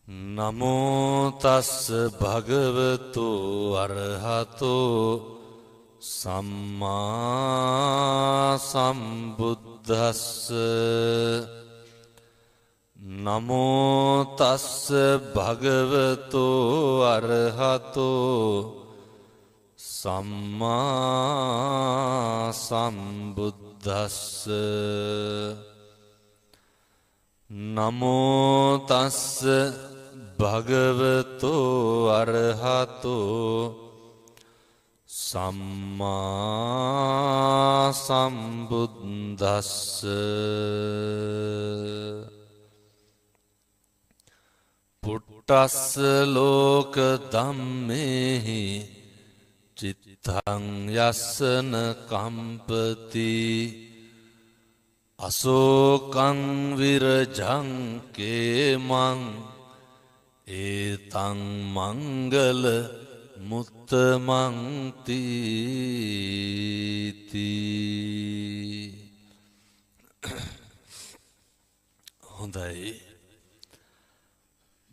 නමෝ තස්ස භගවතු අරහතෝ සම්මා සම්බුද්දස්ස නමෝ තස්ස භගවතු අරහතෝ සම්මා සම්බුද්දස්ස නමෝ තස්ස භගවතු අරහතෝ සම්මා සම්බුද්දස්ස පුට්ටස්ස ලෝක ධම්මේහි චිත්තං යස්සන කම්පති අසෝකං විරජං කේමං ඒතං මංගල මුත්තමං තීති. හොඳයි,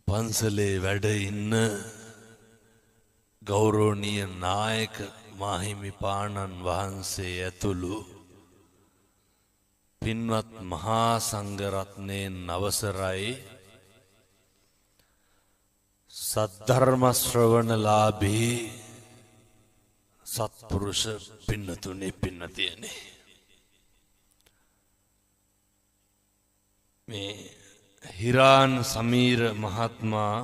පන්සලේ වැඩ ඉන්න ගෞරවනීය නායක මාහිමිපාණන් වහන්සේ ඇතුළු පින්වත් මහා සංඝරත්නයෙන් අවසරයි සද්ධර්ම ශ්‍රවණලාභී සත්පුරුෂ පින්නතුනි පින්නතියනි, මේ හිරාන් සමීර මහත්මා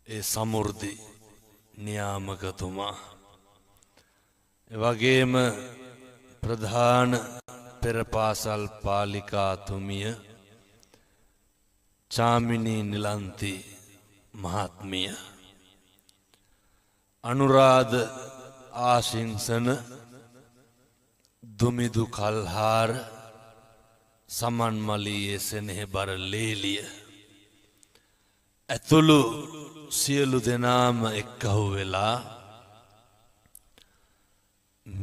ඒ සමෘද්ධි නියාමකතුමා එවැගේම ප්‍රධාන පෙරපාසල් පාලිකාතුමිය චාමිනී නිලන්ති මහත්මිය, අනුරාධ ආශිංසන දුමිදු කල්හාර සමන්මලී සෙනෙහබර ලේලිය ඇතුළු සියලු දෙනාම එක්කහු වෙලා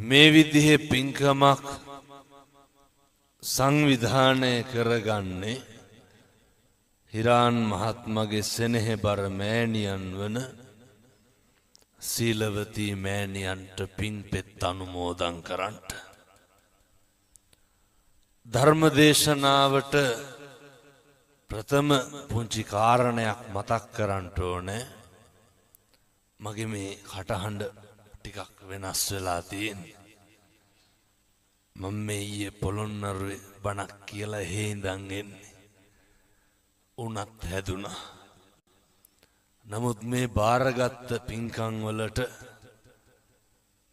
මේ විදිහේ පින්කමක් සංවිධානය කරගන්නේ හිරාන් මහත්මගේ සෙනෙහබර මෑණියන් වන සීලවතී මෑණියන්ට පින්පෙත් අනුමෝදන් කරන්නට. ධර්ම දේශනාවට ප්‍රථම පුංචි කාරණයක් මතක් කරන්නට ඕනේ. මගේ මේ කටහඬ ටිකක් වෙනස් වෙලා තියෙන්නේ. මම මේ ඊයේ පොළොන්නරුවේ බණක් කියලා එහෙ ඉඳන් එන්නේ. උනත් හැදුනා. නමුත් මේ බාරගත්ත පින්කම් වලට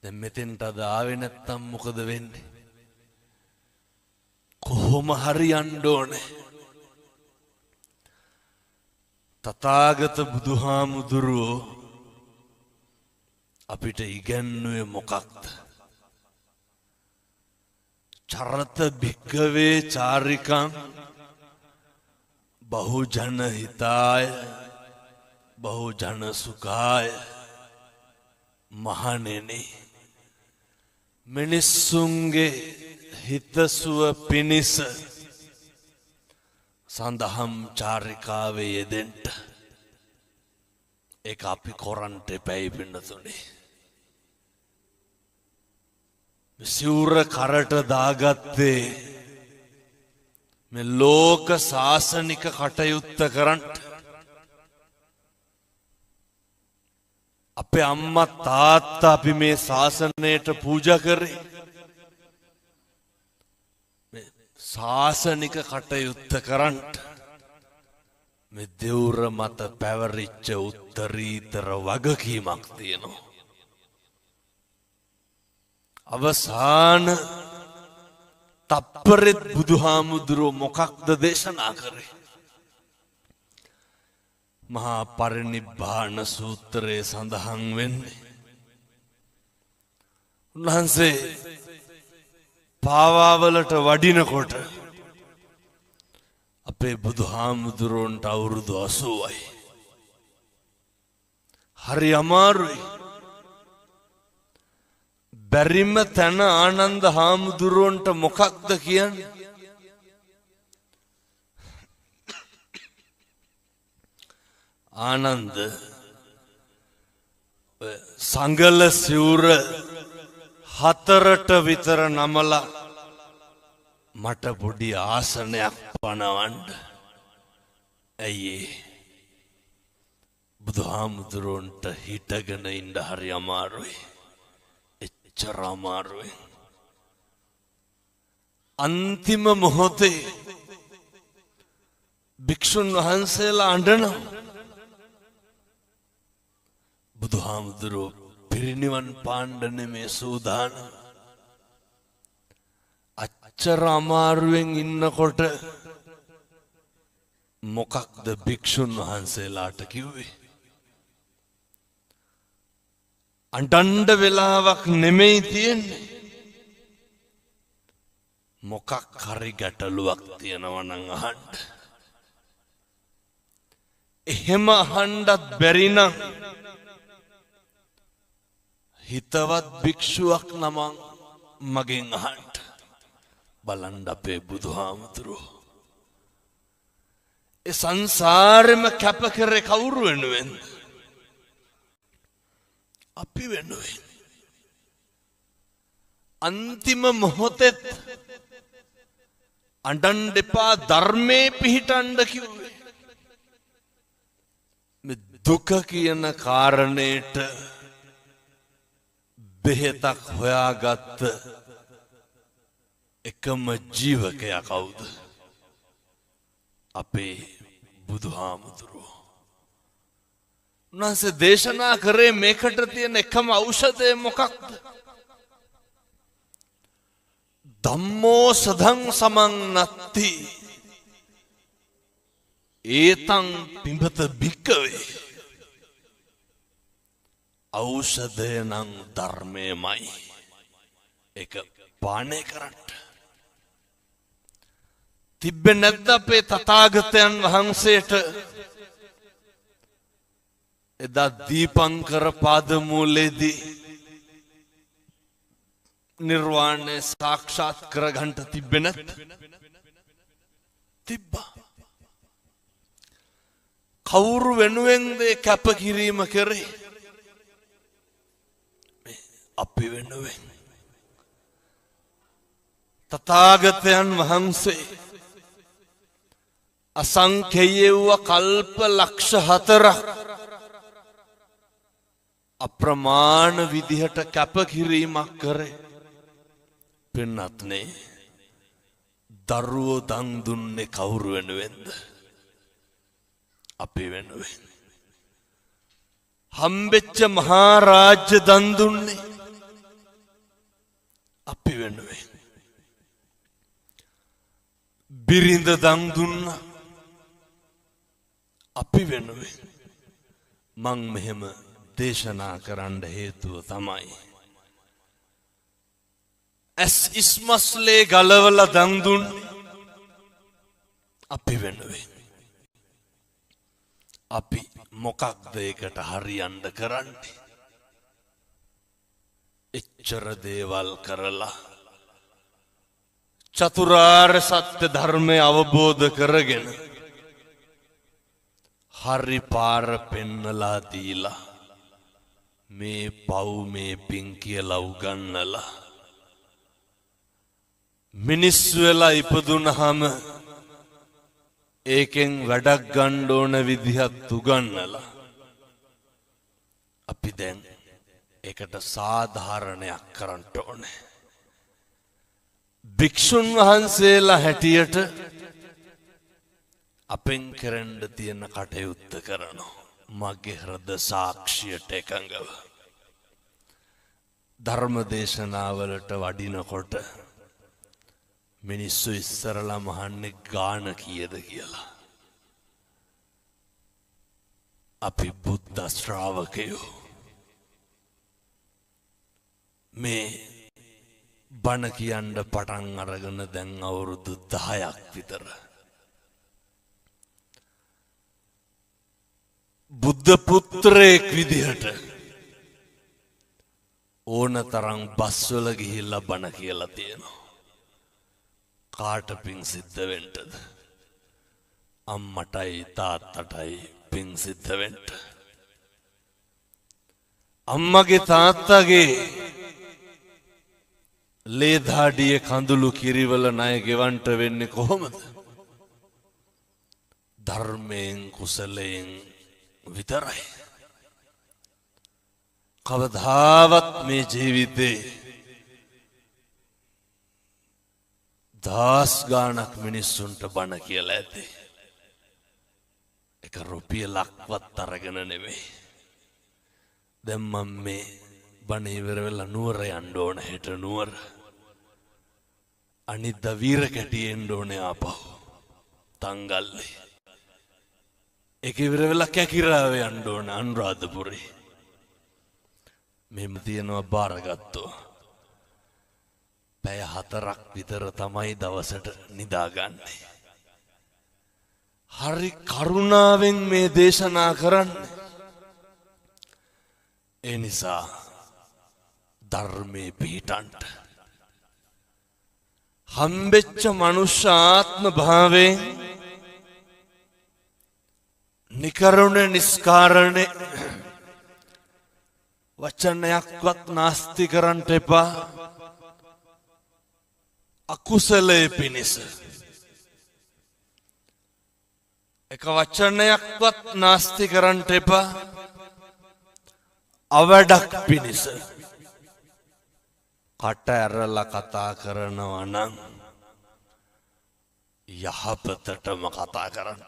දැන් මෙතෙන්ට අද ආවේ නැත්තම් මොකද වෙන්නේ? කොහොම හරි යන්න ඕනේ. තථාගත බුදුහාමුදුරුවෝ අපිට ඉගැන්වුවේ මොකක්ද? චරත භික්ඛවේ චාරිකං බහුජන හිතාය බහුජන සුඛාය. මහණෙනි, මිනිස්සුන්ගේ හිතසුව පිණිස සඳහම් චාරිකාවේ යෙදෙන්න. ඒක අපි කරන්ට එපැයි පින්නතුනේ. සිවුර කරට දාගත්තේ මේ ලෝක සාසනික කටයුත්ත කරන්ට. අපේ අම්මා තාත්තා අපි මේ ශාසනයට පූජා කරේ මේ ශාසනික කටයුත්ත කරන්ට. මේ දෙවුර මත පැවරිච්ච උත්තරීතර වගකීමක් තියෙනවා. අවසාන තප්පරෙත් බුදුහාමුදුරුවෝ මොකක්ද දේශනා කරේ? මහා පරිනිබ්බාන සූත්‍රයේ සඳහන් වෙන්නේ උන්වහන්සේ පාවාවලට වඩිනකොට අපේ බුදුහාමුදුරුවන්ට අවුරුදු 80යි. හරි අමාරුයි. බැරිම තැන ආනන්ද හාමුදුරුවන්ට මොකක්ද කියන්නේ? ආනන්ද සංගල සිවුර 4ට විතර නමලා මට පොඩි ආසනයක් පනවන්න. ඇයි බුදුහාමුදුරුවන්ට හිටගෙන ඉන්න හරි අමාරුයි. එච්චර අමාරුයි. අන්තිම මොහොතේ භික්ෂුන් වහන්සේලා අඬනවා. බුදුහාමුදුරුවෝ පිරිනිවන් පාන්න නෙමේ සූදානම්. අච්චර අමාරුවෙන් ඉන්නකොට මොකක්ද භික්ෂුන් වහන්සේලාට කිව්වේ? අඬන්න වෙලාවක් නෙමෙයි තියෙන්නේ. මොකක් හරි ගැටලුවක් තියෙනවා නම් අහන්න. එහෙම අහන්නත් බැරි නම් හිතවත් භික්ෂුවක් නමං මගෙන් අහන්න. බලන්න අපේ බුදුහාමුදුරුවෝ ඒ සංසාරෙම කැප කරේ කවුරු වෙනුවෙන්ද? අපි වෙනුවෙන්. අන්තිම මොහොතෙත් අඬන්න එපා ධර්මයේ පිහිටන්න කිව්වේ. මේ දුක කියන කාරණේට බෙහෙතක් හොයාගත්ත එකම ජීවකයා කවුද? අපේ බුදුහාමුදුරුවෝ. උන්වහන්සේ දේශනා කරේ මේකට තියෙන එකම ඖෂධය මොකක්ද? ධම්මෝ සදං සමං නත්ති ඒතං පිඹත භික්කවේ. ඖෂධය නම් ධර්මයමයි. ඒක පානය කරන්න. තිබ්බේ නැද්ද අපේ තථාගතයන් වහන්සේට එදා දීපංකර පාදමූලයේදී නිර්වාණය සාක්ෂාත් කරගන්න තිබ්බේ නැත්? තිබ්බා. කවුරු වෙනුවෙන්ද කැපකිරීම කරේ? අපි වෙනුවෙන්. තථාගතයන් වහන්සේ අසංඛේය වූ කල්ප ලක්ෂ 4ක් අප්‍රමාණ විදිහට කැපකිරීමක් කරේ. පින්නත්නේ දරුවෝ දන් දුන්නේ කවුරු වෙනුවෙන්ද? අපි වෙනුවෙන්. හම්බෙච්ච මහා රාජ්‍ය දන් දුන්නේ අපි වෙනුවෙන්. බිරිඳ දන් දුන්නා අපි වෙනුවෙන්. මං මෙහෙම දේශනා කරන්න හේතුව තමයි ඇස් ඉස්මස්ලේ ගලවලා දන් දුන්නේ අපි වෙනුවෙන්. අපි මොකක්ද ඒකට හරියන්න කරන්නේ? එච්චර දේවල් කරලා චතුරාර්ය සත්‍ය ධර්මය අවබෝධ කරගෙන හරි පාර පෙන්නලා දීලා මේ පව් මේ පින් කියලා උගන්නලා මිනිස්සු වෙලා ඉපදුනහම ඒකෙන් වැඩක් ගන්න ඕන විදිහත් උගන්නලා අපි දැන් ඒකට සාධාරණයක් කරන්න ඕනේ. භික්ෂුන් වහන්සේලා හැටියට අපෙන් කරන්න තියෙන කටයුත්ත කරනවා. මගේ හෘද සාක්ෂියට එකඟව ධර්ම දේශනාවලට වඩිනකොට මිනිස්සු ඉස්සරලා මහන්නේ ගාන කීයද කියලා. අපි බුද්ධ ශ්‍රාවකයෝ මේ බණ කියන්න පටන් අරගෙන දැන් අවුරුදු 10ක් විතර. බුද්ධ පුත්‍රයෙක් විදිහට ඕන තරම් බස්වල ගිහිල්ලා බණ කියලා තියෙනවා. කාට පිං සිද්ධ වෙන්නද? අම්මටයි තාත්තටයි පිං සිද්ධ වෙන්න. අම්මගේ තාත්තගේ ලේ දහඩියේ කඳුළු කිරිවල ණය ගෙවන්ට වෙන්නේ කොහොමද? ධර්මයෙන් කුසලයෙන් විතරයි. කවදාවත් මේ ජීවිතේ දහස් ගාණක් මිනිස්සුන්ට බණ කියලා ඇති. එක රුපියලක්වත් අරගෙන නෙමෙයි. දැන් මම මේ බණ ඉවර වෙලා නුවර යන්න ඕන. හෙට නුවර. අනිද්දා වීර කැටියේ එන්න ඕනේ ආපහු. තංගල්ලේ. ඒක ඉවර වෙලා කැකිරාවේ යන්න ඕන අනුරාධපුරේ. මෙහෙම තියනවා බාරගත්තෝ. පැය 4ක් විතර තමයි දවසට නිදාගන්නේ. හරි කරුණාවෙන් මේ දේශනා කරන්නේ. ඒ නිසා ධර්මයේ පිහිටන්ට හම්බෙච්ච මනුෂ්‍යාත්ම භාවයෙන් නිකරුණ නිස්කාරණේ වචනයක්වත් නාස්ති කරන්නට එපා. අකුසලයේ පිණිස එක වචනයක්වත් නාස්ති කරන්නට එපා. අවඩක් පිණිස කට ඇරලා කතා කරනවා නම් යහපතටම කතා කරන්න.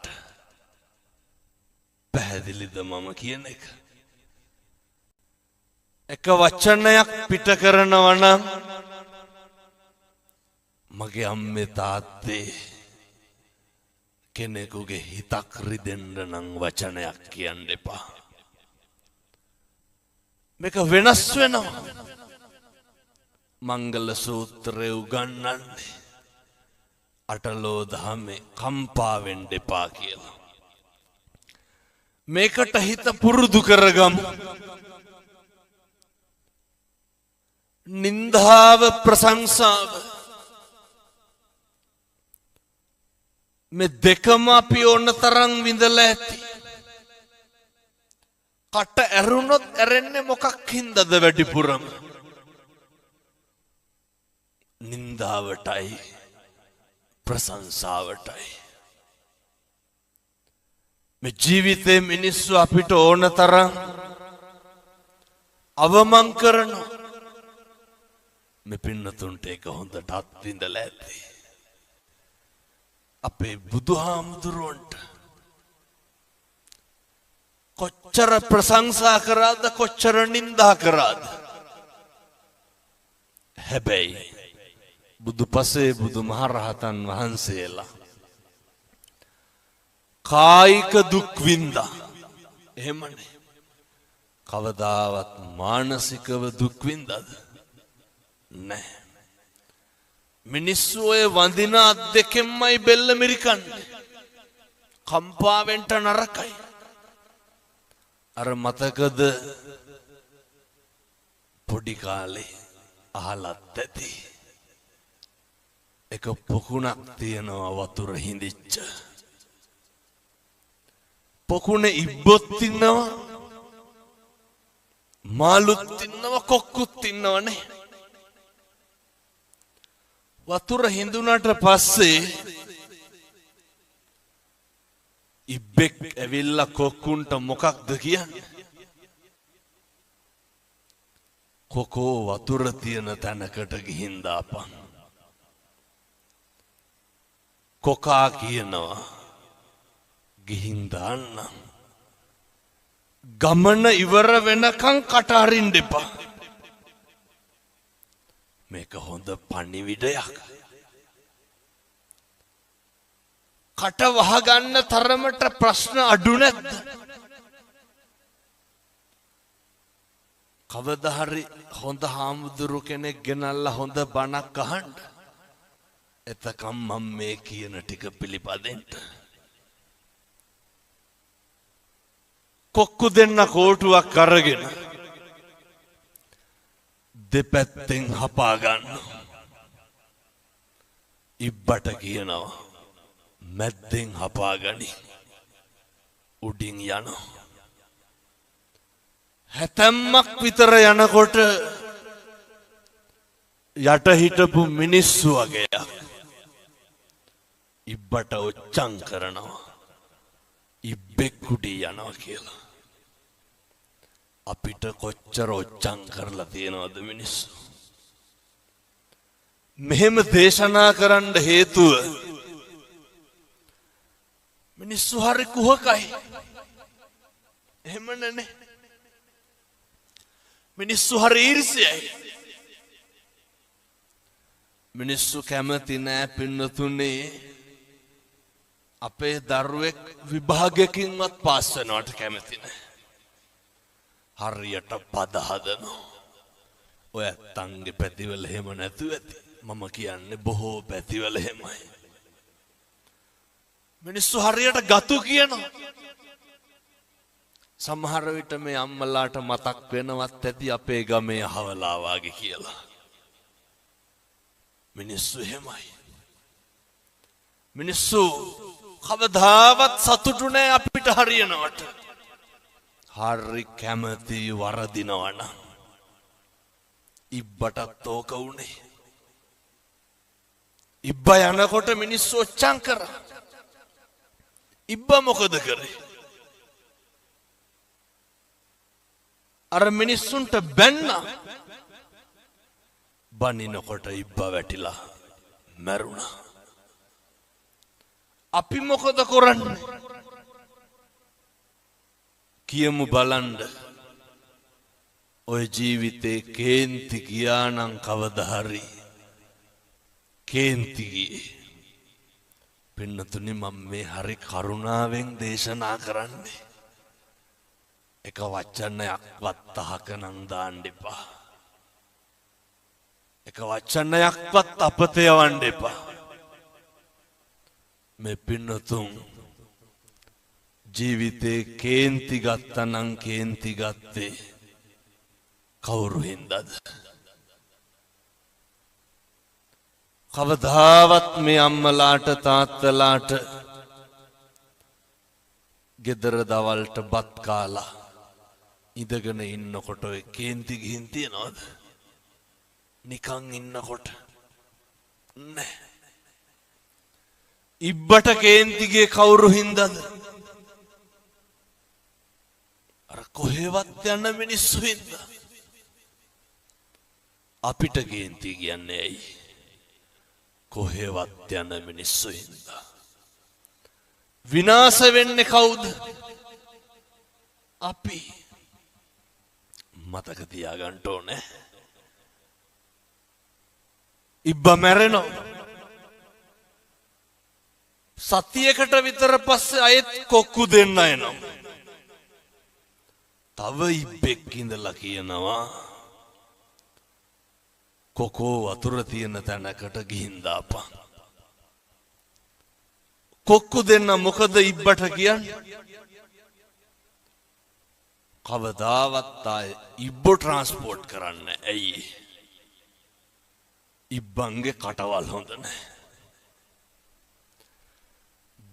පැහැදිලිද මම කියන එක? එක වචනයක් පිට කරනවා නම් මගේ අම්මේ තාත්තේ කෙනෙකුගේ හිතක් රිදෙන්න නම් වචනයක් කියන්න එපා. මේක වෙනස් වෙනවා. මංගල සූත්‍රය උගන්වන්නේ අටලෝ දහමේ කම්පා වෙන්න එපා කියලා. මේකට හිත පුරුදු කරගමු. නින්දාව ප්‍රශංසාව මේ දෙකම අපි ඕන තරම් විඳලා ඇති. කට ඇරුණොත් ඇරෙන්නේ මොකක් හින්දාද වැඩිපුරම? නින්දාවටයි ප්‍රශංසාවටයි. මේ ජීවිතේ මිනිස්සු අපිට ඕන තරම් අවමන් කරනවා. මේ පින්නතුන්ට ඒක හොඳට අත්විඳලා ඇති. අපේ බුදුහාමුදුරුවන්ට කොච්චර ප්‍රශංසා කරාද කොච්චර නින්දා කරාද? හැබැයි බුදුපසේ බුදුමහරහතන් වහන්සේලා කායික දුක් විඳා. එහෙමනේ. කවදාවත් මානසිකව දුක් විඳාද? නැහැ. මිනිස්සු ඔය වඳින අත් දෙකෙන්මයි බෙල්ල මිරිකන්නේ. කම්පාවෙන්ට නරකයි. අර මතකද පොඩි කාලේ අහලත් ඇති. එක පොකුණක් තියෙනවා වතුර හිඳිච්ච. පොකුණේ ඉබ්බොත් ඉන්නවා, මාළුත් ඉන්නවා, කොක්කුත් ඉන්නවනේ. වතුර හිඳුනට පස්සේ ඉබ්බෙක් ඇවිල්ලා කොක්කුන්ට මොකක්ද කියන්නේ? කොකෝ වතුර තියෙන තැනකට ගිහින් දාපන්. කොකා කියනවා ගිහින් දාන්න. ගමන ඉවර වෙනකන් කට අරින්න එපා. මේක හොඳ පණිවිඩයක්. කට වහගන්න තරමට ප්‍රශ්න අඩු නැද්ද? කවදා හරි හොඳ හාමුදුරු කෙනෙක් ගෙනල්ලා හොඳ බණක් අහන්න. එතකම් මම මේ කියන ටික පිළිපදින්න. කොක්කු දෙන්න කෝටුවක් අරගෙන දෙපැත්තෙන් හපා ගන්න. ඉබ්බට කියනවා මැද්දෙන් හපා ගනි. උඩින් යනවා. හැතැම්මක් විතර යනකොට යට හිටපු මිනිස්සු වගේයක් ඉබ්බට ඔච්චම් කරනවා. ඉබ්බෙක් උඩින් යනවා කියලා. අපිට කොච්චර ඔච්චම් කරලා තියෙනවද මිනිස්සු? මෙහෙම දේශනා කරන්න හේතුව මිනිස්සු හරි කුහකයි. එහෙම නැනේ. මිනිස්සු හරි ඊර්ෂ්‍යයි. මිනිස්සු කැමති නෑ පින්නතුනේ අපේ දරුවෙක් විභාගයකින්වත් පාස් වෙනවට කැමති නෑ. හරියට පද හදනවා. ඔය ඇත්තන්ගේ පැතිවල එහෙම නැතුව ඇති. මම කියන්නේ බොහෝ පැතිවල එහෙමයි. මිනිස්සු හරියට ගතු කියනවා. සමහර විට මේ අම්මලාට මතක් වෙනවත් ඇති අපේ ගමේ අහවලා වාගේ කියලා. මිනිස්සු එහෙමයි. මිනිස්සු කවදාවත් සතුටු නෑ අපිට හරියනවට. හරි කැමති වරදිනවා නම්. ඉබ්බටත් ඕක උනේ. ඉබ්බ යනකොට මිනිස්සු ඔච්චම් කරා. ඉබ්බ මොකද කරේ? අර මිනිස්සුන්ට බැන්න. බනිනකොට ඉබ්බ වැටිලා මැරුණා. අපි මොකද කරන්නේ? කියමු බලන්න. ඔය ජීවිතේ කේන්ති ගියා නම් කවදා හරි කේන්ති ගියේ. පින්නතුනි මම මේ හරි කරුණාවෙන් දේශනා කරන්නේ. එක වචනයක්වත් අහක නම් දාන්න එපා. එක වචනයක්වත් අපත යවන්න එපා. මේ පින්නතුන් ජීවිතේ කේන්ති ගත්තා නම් කේන්ති ගත්තේ කවුරු හින්දාද? කවදාවත් මේ අම්මලාට තාත්තලාට ගෙදර දවල්ට බත් කාලා ඉඳගෙන ඉන්නකොට ඔය කේන්ති ගිහින් තියනවද? නිකන් ඉන්නකොට නෑ. ඉබ්බට කේන්තිගේ කවුරු හින්දාද? අර කොහෙවත් යන මිනිස්සු හින්දා. අපිට කේන්ති කියන්නේ ඇයි? කොහෙවත් යන මිනිස්සු හින්දා. විනාශ වෙන්නේ කවුද? අපි. මතක තියාගන්න ඕනේ. ඉබ්බ මැරෙනවා. සතියකට විතර පස්සේ අයෙත් කොක්කු දෙන්න එනවා. තව ඉබ්බෙක් ඉඳලා කියනවා කොකෝ වතුර තියෙන තැනකට ගිහින් දාපන්. කොක්කු දෙන්න මොකද ඉබ්බට කියන්නේ? කවදාවත් ආයේ ඉබ්බෝ ට්‍රාන්ස්පෝර්ට් කරන්න. ඇයි? ඉබ්බන්ගේ කටවල් හොඳ නැහැ.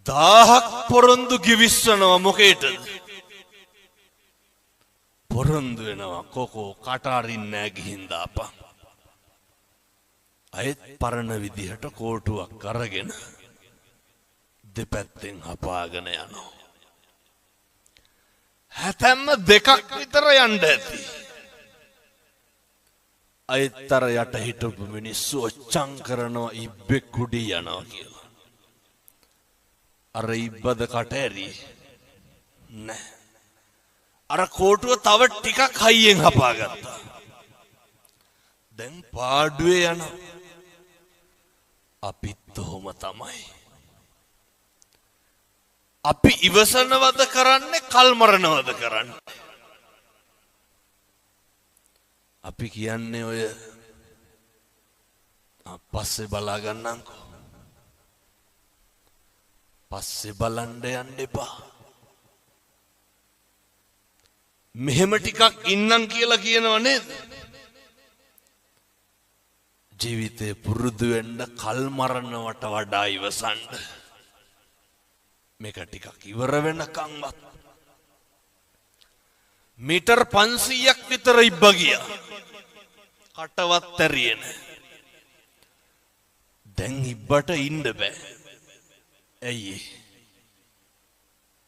1000ක් පොරොන්දු කිවිස්සනවා මොකේටද? පොරොන්දු වෙනවා කොකෝ කට අරින්න නෑ ගිහින් දාපන්. අයත් පරණ විදිහට කෝටුවක් අරගෙන දෙපැත්තෙන් හපාගෙන යනවා. හැතැම්ම 2ක් විතර යන්න ඇති. අයත්තර යට හිටපු මිනිස්සු ඔච්චම් කරනවා ඉබ්බෙක් උඩින් යනවා කියලා. අර ඉබ්බද කට ඇරි නෑ. අර කෝටුව තව ටිකක් හයියෙන් හපාගත්තා. දැන් පාඩුවේ යනවා. අපිත් ඔහොම තමයි. අපි ඉවසනවද කරන්නේ කල් මරනවද කරන්නේ? අපි කියන්නේ ඔය පස්සේ බලා ගන්නම්කෝ. පස්සේ බලන්න යන්න එපා. මෙහෙම ටිකක් ඉන්නම් කියලා කියනව නේද? ජීවිතේ පුරුදු වෙන්න කල් මරනවට වඩා ඉවසන්න. මේක ටිකක් ඉවර වෙනකන්වත් මීටර් 500ක් විතර ඉබ්බ ගියා. කටවත් ඇරියේ නැහැ. දැන් ඉබ්බට ඉන්න බෑ. ඇයි?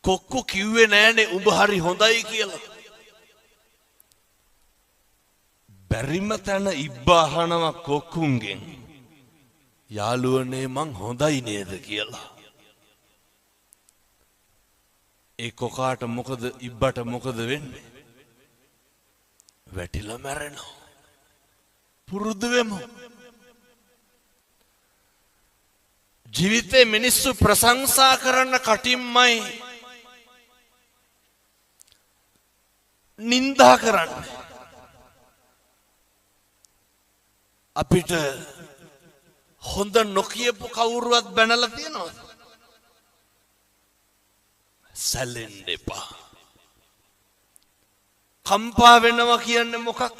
කොක්කු කිව්වේ නෑනේ උඹ හරි හොඳයි කියලා. බැරිම තැන ඉබ්බ අහනවා කොක්කුන්ගෙන්. යාළුවනේ මං හොඳයි නේද කියලා. ඒ කොකාට මොකද ඉබ්බට මොකද වෙන්නේ? වැටිලා මැරෙනවා. පුරුදු වෙමු. ජීවිතේ මිනිස්සු ප්‍රශංසා කරන කටින්මයි නින්දා කරන්නේ. අපිට හොඳ නොකියපු කවුරුවත් බැනලා තියෙනවද? සැලෙන්න එපා. කම්පා වෙනවා කියන්නේ මොකක්ද?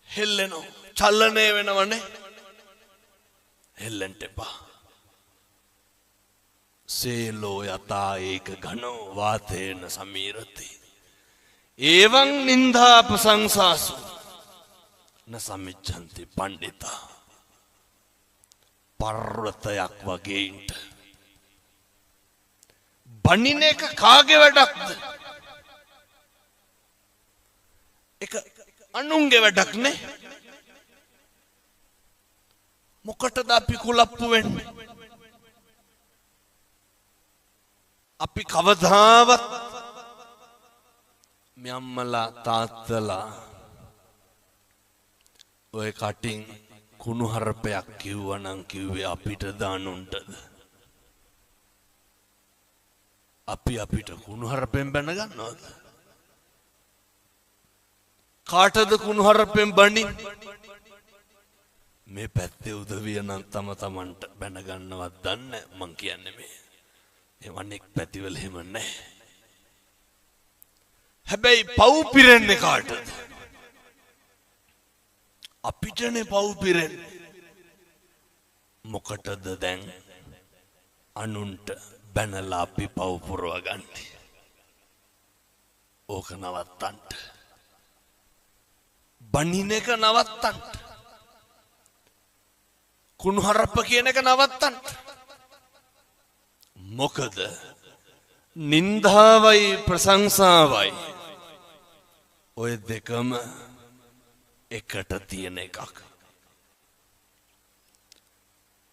හෙල්ලෙනවා. චලනය වෙනවනේ. හෙල්ලෙන්න එපා. සේලෝ යතා ඒක ඝනෝ වාතේන සමීරති. එවං නින්දා ප්‍රශංසාසු න සමිච්ඡන්ති පණ්ඩිතා. පර්වතයක් වගේ ඉන්න. බණින එක කාගේ වැඩක්ද? ඒක අනුන්ගේ වැඩක් නේ. මොකටද අපි කුලප්පු වෙන්නේ? අපි කවදාවත් මේ අම්මලා තාත්තලා ඔය කටින් කුණු හරපයක් කිව්වනම් කිව්වේ අපිට දානුන්ටද? අපි අපිට කුණු හරපෙන් බැන ගන්නවද? කාටද කුණු හරපෙන් බණින්? මේ පැත්තේ උදවිය නම් තම තමන්ට බැන ගන්නවත් දන්නේ මං කියන්නේ මේ. එවන්නෙක් පැතිවල එහෙම නැහැ. හැබැයි පව් පිරෙන්නේ කාටද? අපිටනේ පව් පිරෙන්නේ. මොකටද දැන් අනුන්ට බැනලා අපි පව් පුරවගන්නේ? ඕක නවත්තන්න. බණින එක නවත්තන්න. කුණුහරුප්ප කියන එක නවත්තන්න. මොකද නින්දාවයි ප්‍රශංසාවයි ඔය දෙකම එකට තියෙන එකක්.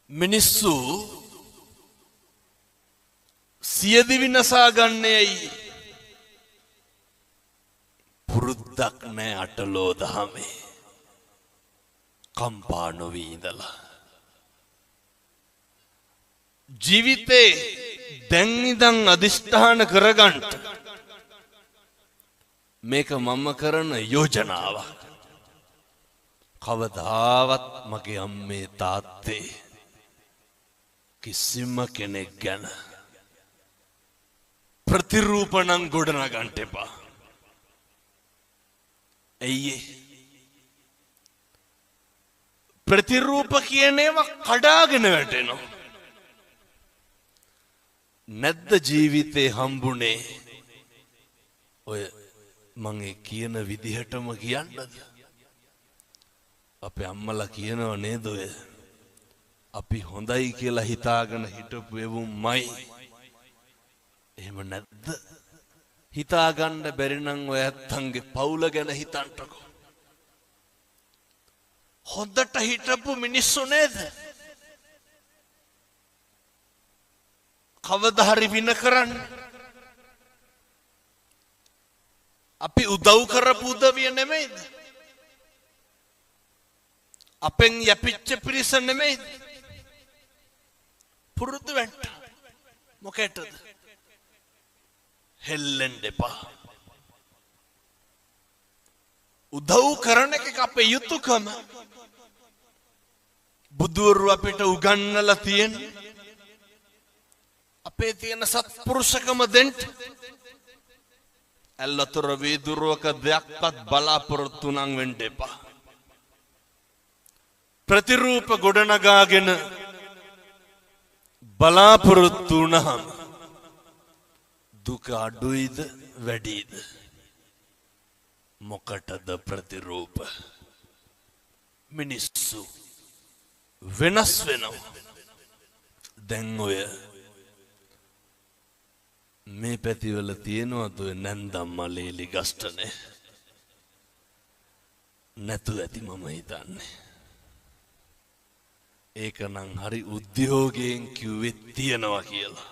මිනිස්සු සියදිවි නසා ගන්නේයි පුරුද්දක් නෑ අටලෝ දහමේ කම්පා නොවී ඉඳලා. ජීවිතේ දැන් ඉඳන් අදිෂ්ඨාන කරගන්න මේක මම කරන යෝජනාවක්. කවදාවත් මගේ අම්මේ තාත්තේ කිසිම කෙනෙක් ගැන ප්‍රතිරූපණම් ගොඩනගන්න එපා. ඇයි? ප්‍රතිරූප කියන ඒවා කඩාගෙන වැටෙනවා. නැද්ද ජීවිතේ හම්බුනේ ඔය මං ඒ කියන විදිහටම කියන්නද? අපේ අම්මලා කියනව නේද ඔය අපි හොඳයි කියලා හිතාගෙන හිටපු එවුන්මයි. එහෙම නැද්ද? හිතාගන්න බැරි නම් ඔය ඇත්තන්ගේ පවුල ගැන හිතන්නකෝ. හොඳට හිටපු මිනිස්සු නේද? කවදා හරි වින කරන්න. අපි උදව් කරපු උදවිය නෙමෙයිද? අපෙන් යපිච්ච පිරිස නෙමෙයිද? පුරුදු වෙන්න. මොකටද? හෙල්ලෙන්න එපා. උදව් කරන එක අපේ යුතුයකම. බුදුවරු අපිට උගන්වලා තියෙන්නේ අපේ තියෙන සත්පුරුෂකම දෙන්න. ඇල්ලතර වේදුරුවක දෙයක්වත් බලාපොරොත්තු නම් වෙන්න එපා. ප්‍රතිරූප ගොඩනගාගෙන බලාපොරොත්තු වුණාම දුක අඩුයිද වැඩිද මොකටද ප්‍රතිරූප මිනිස්සු වෙනස් වෙනවා දැන් ඔය මේ පැතිවල තියෙනවද ඔය නැන්දම්මා ලේලි ගස්ටනේ නැතු ඇති මම හිතන්නේ ඒක නම් හරි උද්‍යෝගයෙන් කිව්වේ තියනවා කියලා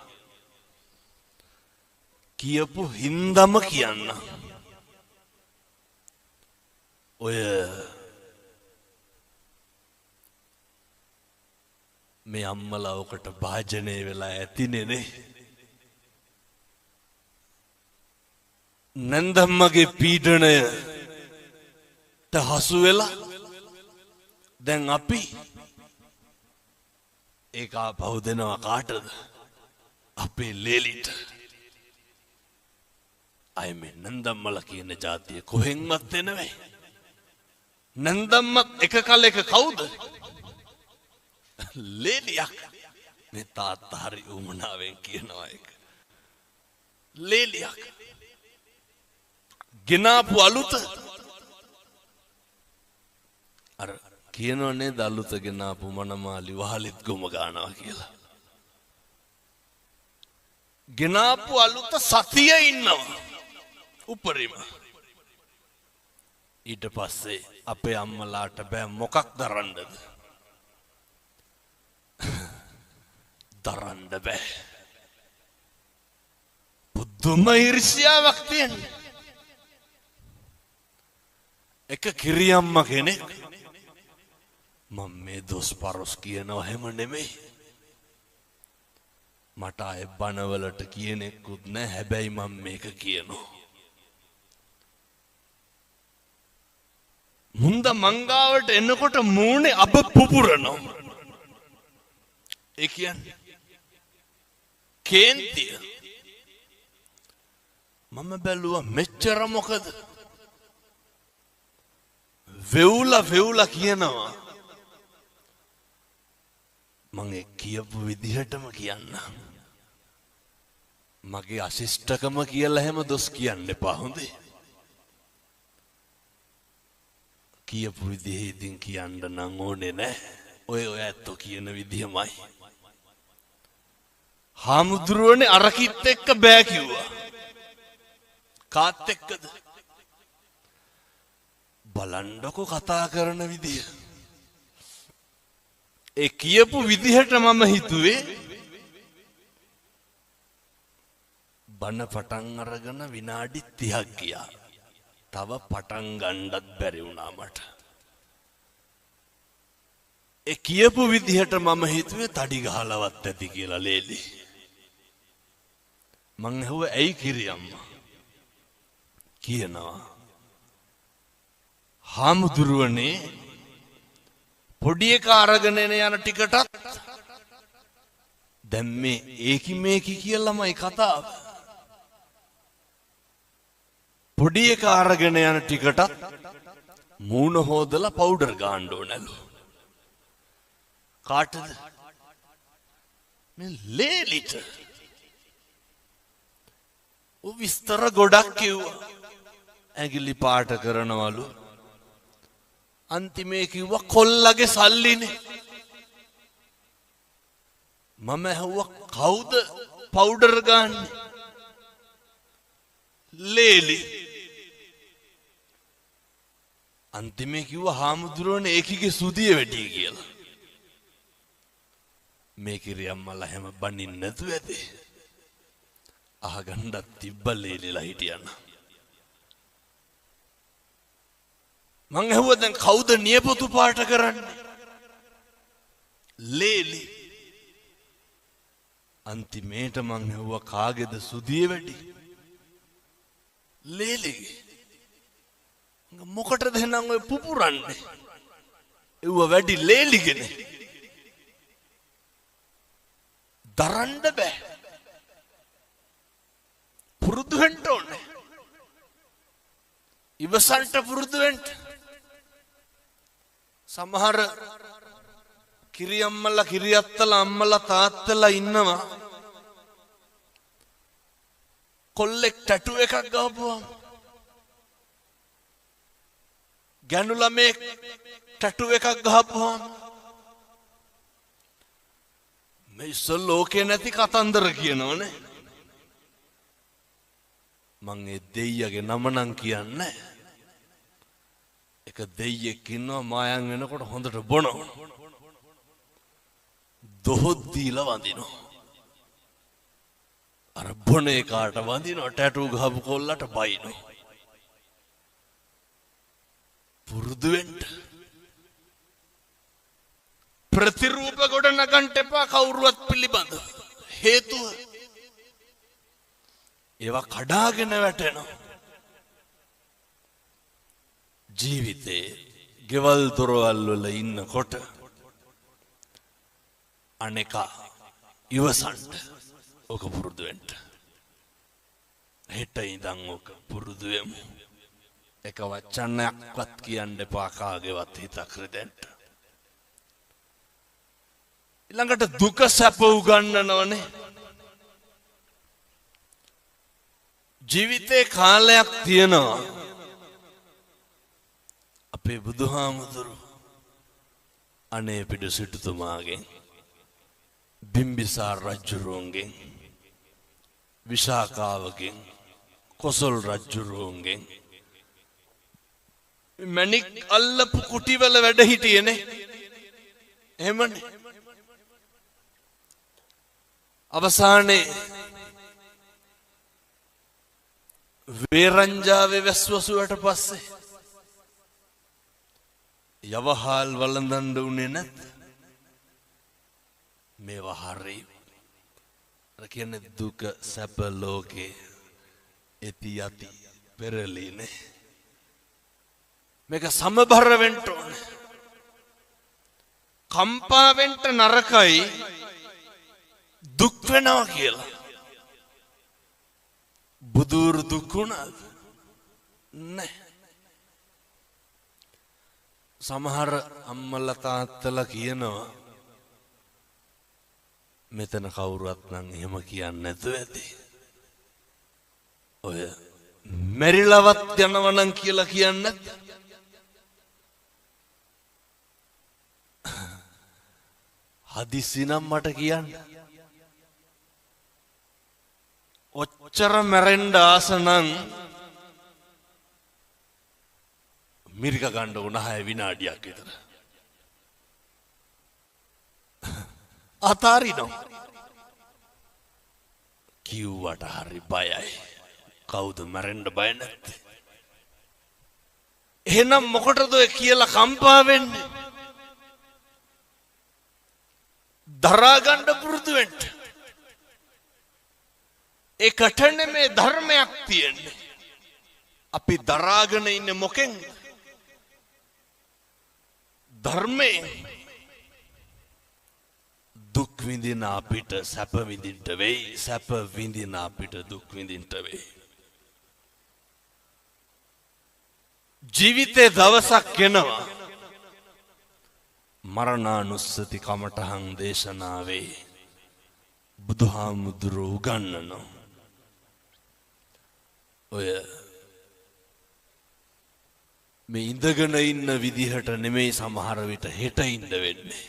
කියපු හින්දම කියන්න ඔය මේ අම්මලා ඔකට භාජනය වෙලා ඇතිනේ නේ නැන්දම්මගේ පීඩණයට හසු වෙලා දැන් අපි ඒක ආපහු දෙනවා කාටද අපේ ලේලිට අය මේ නැන්දම්මලා කියන જાතිය කොහෙන්වත් එනවේ නැන්දම්මත් එක කලයක කවුද ලේලියක් මේ තාත්තා හරි උමනාවෙන් කියනවා ඒක ලේලියක් ගෙනාපු අලුත අර කියනවනේ දලුත ගෙනාපු මනමාලි වහලිත් ගොම ගන්නවා කියලා ගෙනාපු අලුත සතිය ඉන්නවා උපරිම ඊට පස්සේ අපේ අම්මලාට බෑ මොකක් දරන්නද දරන්න බෑ පුදුම ඊර්ෂ්‍යාවක් තියෙනවා එක කිරියම්ම කෙනෙක් මම මේ දොස් පරොස් කියනවා හැම නෙමෙයි මට අය බනවලට කියනෙකුත් නෑ හැබැයි මම මේක කියනවා මුන්ද මංගාවට එනකොට මූණේ අබ පුපුරනවා ඒ කියන්නේ කේන්තිය මම බැලුවා මෙච්චර මොකද වෙවුලා කියනවා මම කියපු විදිහටම කියන්න මගේ අශිෂ්ටකම කියලා හැම දොස් කියන්න එපා හොඳේ කියපු විදිහේ ඉතින් කියන්න නම් ඕනේ නෑ ඔය ඇත්තෝ කියන විදිහමයි හාමුදුරුවනේ අරකිත් එක්ක බෑ කිව්වා කාත් එක්කද බලන්නකෝ කතා කරන විදිය ඒ කියපු විදිහට මම හිතුවේ බණ පටන් අරගෙන විනාඩි 30ක් ගියා තව පටන් ගන්නත් බැරි වුණා මට ඒ කියපු විදිහට මම හිතුවේ තඩි ගහලවත් ඇති කියලා ලේලි මං ඇහුවා ඇයි කිරියම්මා කියනවා හාමුදුරුවනේ පොඩි එක අරගෙන යන ටිකටත් දැන් මේ ඒකි මේකි කියලාමයි කතාව පොඩි එක අරගෙන යන ටිකටත් මූණ හොදලා පවුඩර් ගන්න ඕනලු කාටද මේ ලේලිට ඔ විස්තර ගොඩක් කිව්වා ඇඟිලි පාට කරනවලු අන්තිමේ කිව්වා කොල්ලගේ සල්ලිනේ මම ඇහුවා කවුද පවුඩර් ගන්නේ ලේලි අන්තිමේ කිව්වා හාමුදුරුවනේ ඒකිගේ සුදිය වැඩි කියලා මේ කිරියම්මලා හැම බණින් නැතුව ඇති අහගන්නත් තිබ්බ ලේලිලා හිටියන මං ඇහුවා දැන් කවුද නියපොතු පාට කරන්නේ ලේලි අන්තිමේට මං ඇහුවා කාගේද සුදිය වැඩි ලේලිගේ මොකටද එහෙනම් ඔය පුපුරන්නේ එව්ව වැඩි ලේලිගනේ දරන්න බෑ පුරුදු වෙන්න ඕනේ ඉවසන්ට පුරුදු වෙන්න සමහර කිරියම්මලා කිරියත්තලා අම්මලා තාත්තලා ඉන්නවා කොල්ලෙක් ටැටු එකක් ගහපුවම ගැනු ළමෙක් ටැටු එකක් ගහපුවම මේ ඉස්සල් ලෝකේ නැති කතන්දර කියනවනේ. මං ඒ දෙයියගේ නම නම් කියන්නේ. එක දෙයියෙක් ඉන්නවා මායම් වෙනකොට හොඳට බොනවා. දොහොත් දීලා වඳිනවා. අර බොන එකාට වඳිනවා ටැටු ගහපු කොල්ලට බයිනවා. පුරුදු වෙන්න. ප්‍රතිරූප ගොඩ නගන්න එපා කවුරුවත් පිළිබඳ. හේතුව ඒවා කඩාගෙන වැටෙනවා. ජීවිතේ ගෙවල් දොරවල් වල ඉන්නකොට අනේකා ඉවසන්න ඔක පුරුදු වෙන්න. හෙට ඉඳන් ඔක පුරුදු වෙමු. එක වචනයක්වත් කියන්න එපා කාගේවත් හිතක් රිදෙන්න. ඊළඟට දුක සැප උගන්නනවනේ. ජීවිතේ කාලයක් තියෙනවා. අපේ බුදුහාමුදුරු අනේ පිටු සිටුතුමාගෙන් බිම්බිසාර රජුරුවන්ගෙන් විශාකාවගෙන් කොසල් රජුරුවන්ගෙන් මණික් අල්ලපු කුටිවල වැඩ හිටියේනේ. එහෙමනේ. අවසානයේ වේරංජාවේ වැස්වසුවට පස්සේ යවහල් වළඳන්න උනේ නැත්. මේවා හරි. අර කියන්නේ දුක සැප ලෝකේ ඇති යති පෙරලීනේ. මේක සමබර වෙන්න ඕනේ. කම්පා වෙන්න නරකයි දුක් වෙනවා කියලා. බුදුරු දුක් වුණාද? නැහැ. සමහර අම්මලා තාත්තලා කියනවා මෙතන කවුරුවත් නම් එහෙම කියන්නේ නැතුව ඇති. ඔය මෙරිලවත් යනවා නම් කියලා කියන්නේ නැද්ද? හදිසි නම් මට කියන්න. ඔච්චර මැරෙන්න ආස නම් මිරික ගන්න උන 6 විනාඩියක් විතර. අතාරිනෝ. කිව්වට හරි බයයි. කවුද මැරෙන්න බය නැත්තේ? එහෙනම් මොකටද ඔය කියලා කම්පා වෙන්නේ? දරා ගන්න පුරුදු වෙන්න. ඒකට නෙමේ ධර්මයක් තියෙන්නේ. අපි දරාගෙන ඉන්නේ මොකෙන්ද? ධර්මයෙන්. දුක් විඳින අපිට සැප විඳින්න වෙයි. සැප විඳින අපිට දුක් විඳින්න වෙයි. ජීවිතේ දවසක් එනවා මරණානුස්සති කමඨහං දේශනාවේ බුදුහාමුදුරුවෝ උගන්වනවා. ඔය මේ ඉඳගෙන ඉන්න විදිහට නෙමෙයි සමහර විට හෙට ඉඳ වෙන්නේ.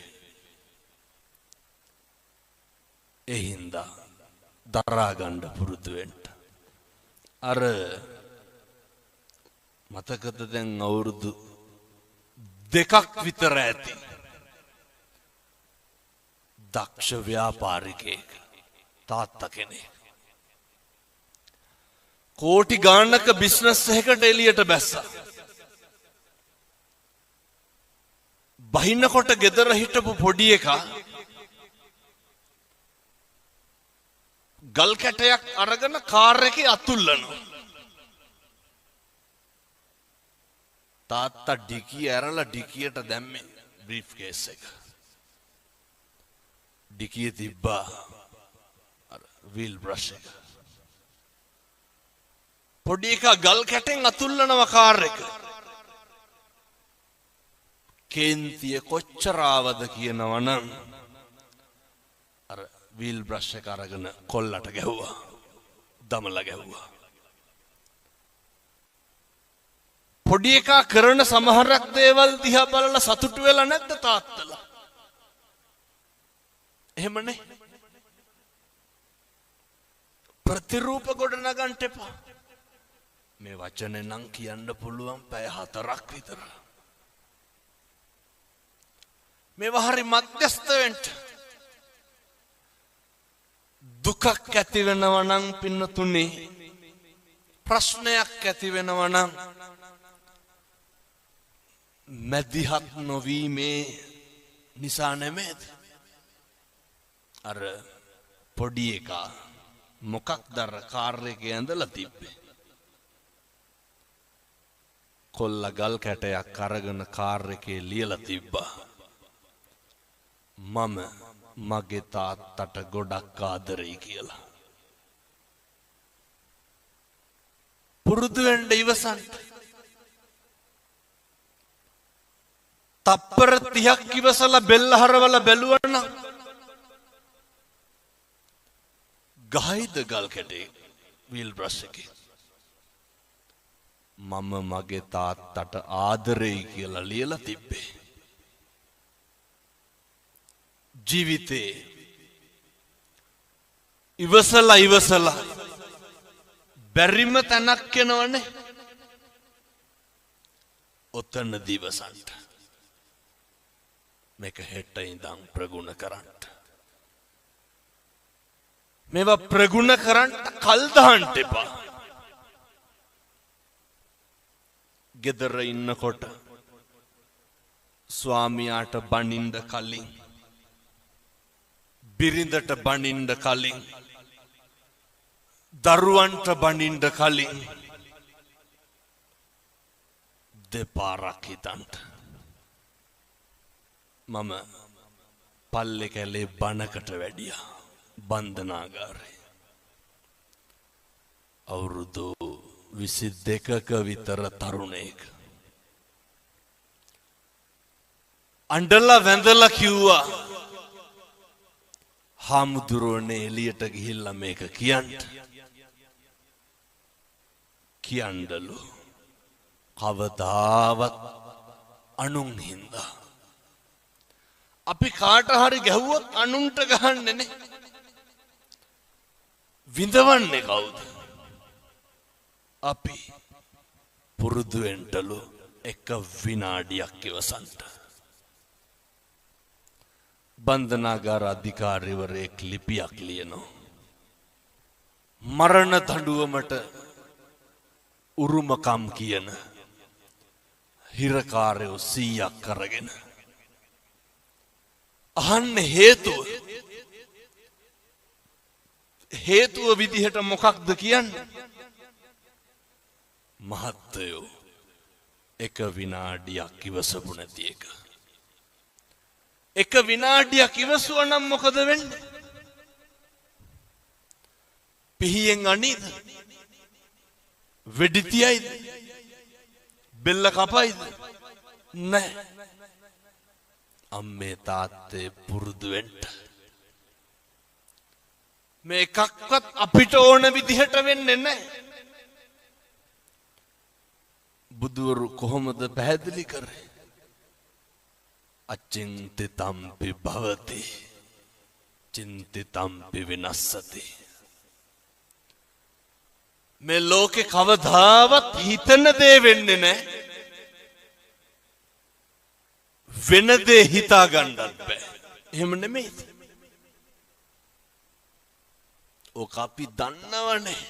ඒ හින්දා දරා ගන්න පුරුදු වෙන්න. අර මතකද දැන් අවුරුදු 2ක් විතර ඇති දක්ෂ ව්‍යාපාරිකයෙක් තාත්තා කෙනෙක් කෝටි ගාණක බිස්නස් එකකට එළියට බැස්සා. බහින්නකොට ගෙදර හිටපු පොඩි එකා ගල් කැටයක් අරගෙන කාර් එකේ අතුල්ලනවා. තාත්තා ඩිකිය ඇරලා ඩිකියට දැම්මේ බ්‍රීෆ් කේස් එක. ඩිකිය තිබ්බා අර වීල් බ්‍රෂ් එක. පොඩි එකා ගල් කැටෙන් අතුල්ලනවා කාර් එක. කේන්තිය කොච්චර ආවද කියනවනම් අර වීල් බ්‍රෂ් එක අරගෙන කොල්ලට ගැහුවා. දමලා ගැහුවා. පොඩි එකා කරන සමහරක් දේවල් දිහා බලලා සතුටු වෙලා නැද්ද තාත්තලා? එහෙමනේ. ප්‍රතිරූප ගොඩ නගන්න එපා. මේ වචනේ නම් කියන්න පුළුවන් පැය 4ක් විතර. මේවා හරි මධ්‍යස්ථ වෙන්න. දුකක් ඇති වෙනවා නම් පින්නතුනේ, ප්‍රශ්නයක් ඇති වෙනවා නම් මැදිහත් නොවීමේ නිසා නෙමෙයිද? අර පොඩි එකා මොකක්ද අර කාර් එකේ ඇඳලා තිබ්බේ? කොල්ල ගල් කැටයක් අරගෙන කාර් එකේ ලියලා තිබ්බා. මම මගේ තාත්තට ගොඩක් ආදරෙයි කියලා. පුරුදු වෙන්න ඉවසන්න. තප්පර 30ක් ඉවසලා බෙල්ල හරවලා බැලුවනම් ගහයිද ගල් කැටේ වීල් බ්‍රෂ් එකේ? මම මගේ තාත්තට ආදරෙයි කියලා ලියලා තිබ්බේ. ජීවිතේ ඉවසලා බැරිම තැනක් එනවනේ. ඔතන දිවසන්ට මේක හෙට ඉඳන් ප්‍රගුණ කරන්න. මේවා ප්‍රගුණ කරන්න කල් දාන්න එපා. ගෙදර ඉන්නකොට ස්වාමියාට බනින්න කලින්, බිරිඳට බනින්න කලින්, දරුවන්ට බනින්න කලින් දෙපාරක් හිතන්න. මම පල්ලේ කැලේ බණකට වැඩියා බන්ධනාගාරේ. අවුරුදු 22ක විතර තරුණයෙක්. අඬලා වැඳලා කිව්වා, හාමුදුරුවනේ එළියට ගිහිල්ලා මේක කියන්න. කියන්නලු කවදාවත් අනුන් හින්දා. අපි කාට හරි ගැහුවොත් අනුන්ට ගහන්නේ නේ. විඳවන්නේ කවුද? අපි. පුරුදු වෙන්නලු එක විනාඩියක් ඉවසන්න. බන්ධනාගාර අධිකාරිවරයෙක් ලිපියක් ලියනවා. මරණ දඬුවමට උරුමකම් කියන හිරකාරයෝ 100ක් කරගෙන අහන්න හේතුව විදිහට මොකක්ද කියන්නේ? මහත්තයෝ එක විනාඩියක් ඉවසපු නැති එක. එක විනාඩියක් ඉවසුවා නම් මොකද වෙන්නේ? පිහියෙන් අනිද? වෙඩි තියයිද? බෙල්ල කපයිද? නැහැ. අම්මේ තාත්තේ පුරුදු වෙන්න. මේ එකක්වත් අපිට ඕන විදිහට වෙන්නේ නැහැ. බුදුවරු කොහොමද පැහැදිලි කරේ? අචින්තිතම්පි භවති චින්තිතම්පි විනස්සති. මේ ලෝකේ කවදාවත් හිතන දේ වෙන්නේ නැහැ. වෙන දේ හිතා ගන්නත් බෑ. එහෙම නෙමෙයිද? ඕක අපි දන්නවනේ.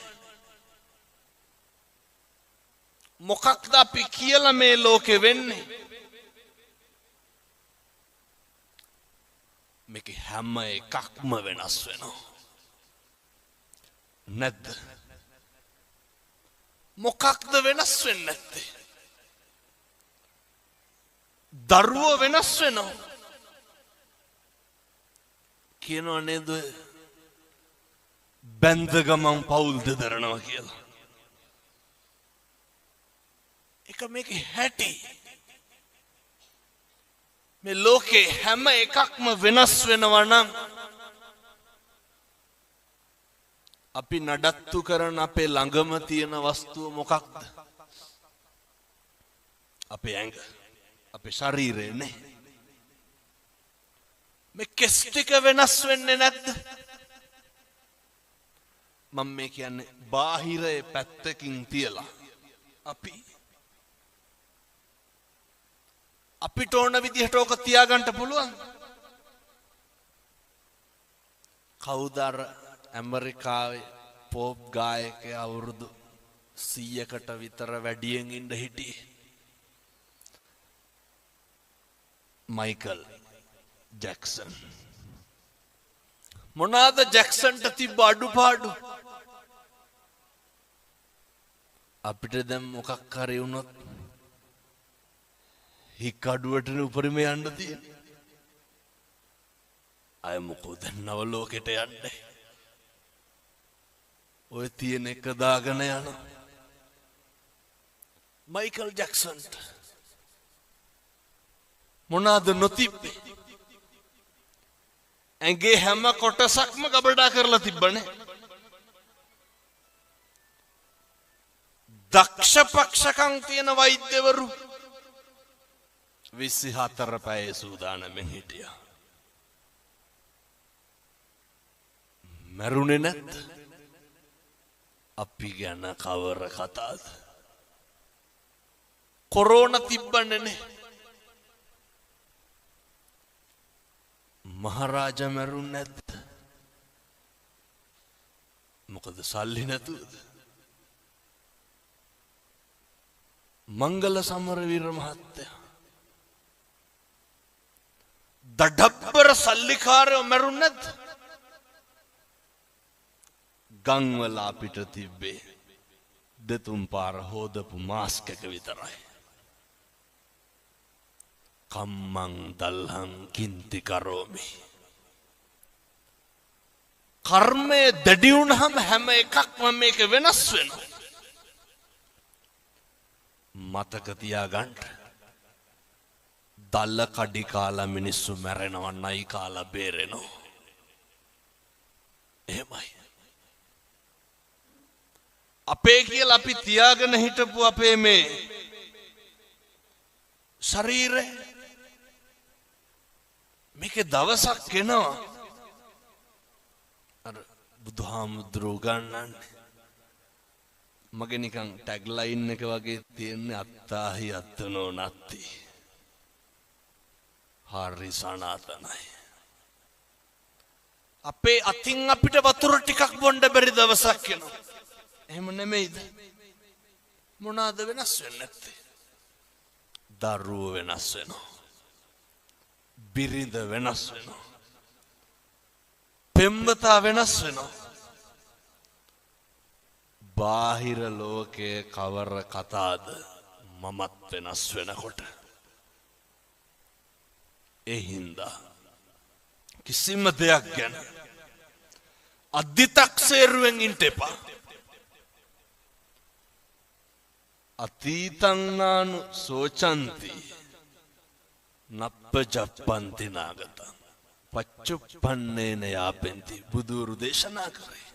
මොකක්ද අපි කියලා මේ ලෝකේ වෙන්නේ? මේක හැම එකක්ම වෙනස් වෙනවා. නැද්ද? මොකක්ද වෙනස් වෙන්නේ නැත්තේ? දරුවෝ වෙනස් වෙනවා. කියනවා නේද? බැඳ ගමන් පවුල් දෙදරනවා කියලා. ඒක මේකේ හැටි. මේ ලෝකේ හැම එකක්ම වෙනස් වෙනවා නම් අපි නඩත්තු කරන අපේ ළඟම තියෙන වස්තුව මොකක්ද? අපේ ඇඟ, අපේ ශරීරය නේ. මේ කෙස් ටික වෙනස් වෙන්නේ නැද්ද? මම මේ කියන්නේ බාහිරයේ පැත්තකින් තියලා අපිට ඕන විදිහට ඕක තියාගන්න පුළුවන්. කවුද අර ඇමරිකාවේ පොප් ගායකයා අවුරුදු 100කට විතර වැඩියෙන් ඉඳ හිටියේ? Michael Jackson. මොනවාද ජැක්සන්ට තිබ්බ අඩුපාඩු? අපිට දැන් මොකක් හරි වුණොත් හික්කඩුවටනේ උපරිම යන්න තියෙන්නේ. අය මොකෝ දැන් නව ලෝකෙට යන්නේ. ඔය තියෙන එක දාගෙන යන මයිකල් ජැක්සන්ට මොනවාද නොතිබ්බේ? ඇඟේ හැම කොටසක්ම ගබඩා කරලා තිබ්බනේ. දක්ෂ පක්ෂකම් තියෙන වෛද්‍යවරු 24 පැය සූදානම්ෙන් හිටියා. මරුනේ නැත්. අපි ගැන කවර කතාවද? කොරෝනා තිබ්බනේ නේ. මහරජා මරුනේ නැද්ද? මොකද සල්ලි නැතුවද? මංගල සමරවීර මහත්තයා දඩබ්බර සල්ලිකාරයෝ මරුනේ නැද්ද? ගංවල අපිට තිබ්බේ දෙතුන් පාර හොදපු මාස්ක් එක විතරයි. කම්මං දල්හං කින්ති කරෝමි. කර්මය දැඩි වුණාම හැම එකක්ම මේක වෙනස් වෙනවා. මතක තියාගන්න. දල්ල කඩි කාලා මිනිස්සු මැරෙනවා, නයි කාලා බේරෙනවා. එහෙමයි. අපේ කියලා අපි තියාගෙන හිටපු අපේ මේ ශරීරය මේකේ දවසක් එනවා අර බුදුහාමුදුරුවෝ ගන්නන්නේ මගේ නිකන් ටැග් ලයින් එක වගේ තියෙන්නේ අත්තාහි අත්තනෝ නත්ති. හරි සනාතනයි. අපේ අතින් අපිට වතුර ටිකක් බොන්න බැරි දවසක් එනවා. එහෙම නෙමෙයිද? මොනවාද වෙනස් වෙන්නේ නැත්තේ? දරුවෝ වෙනස් වෙනවා. බිරිඳ වෙනස් වෙනවා. පෙම්වතා වෙනස් වෙනවා. බාහිර ලෝකයේ කවර කතාද මමත් වෙනස් වෙනකොට. ඒ හින්දා කිසිම දෙයක් ගැන අධිතක්සේරුවෙන් ඉන්න එපා. අතීතන්නානු සෝචන්ති නප්පජප්පන්ති නාගතං පච්චුප්පන්නේන යාපෙන්ති. බුදුරු දේශනා කරේ.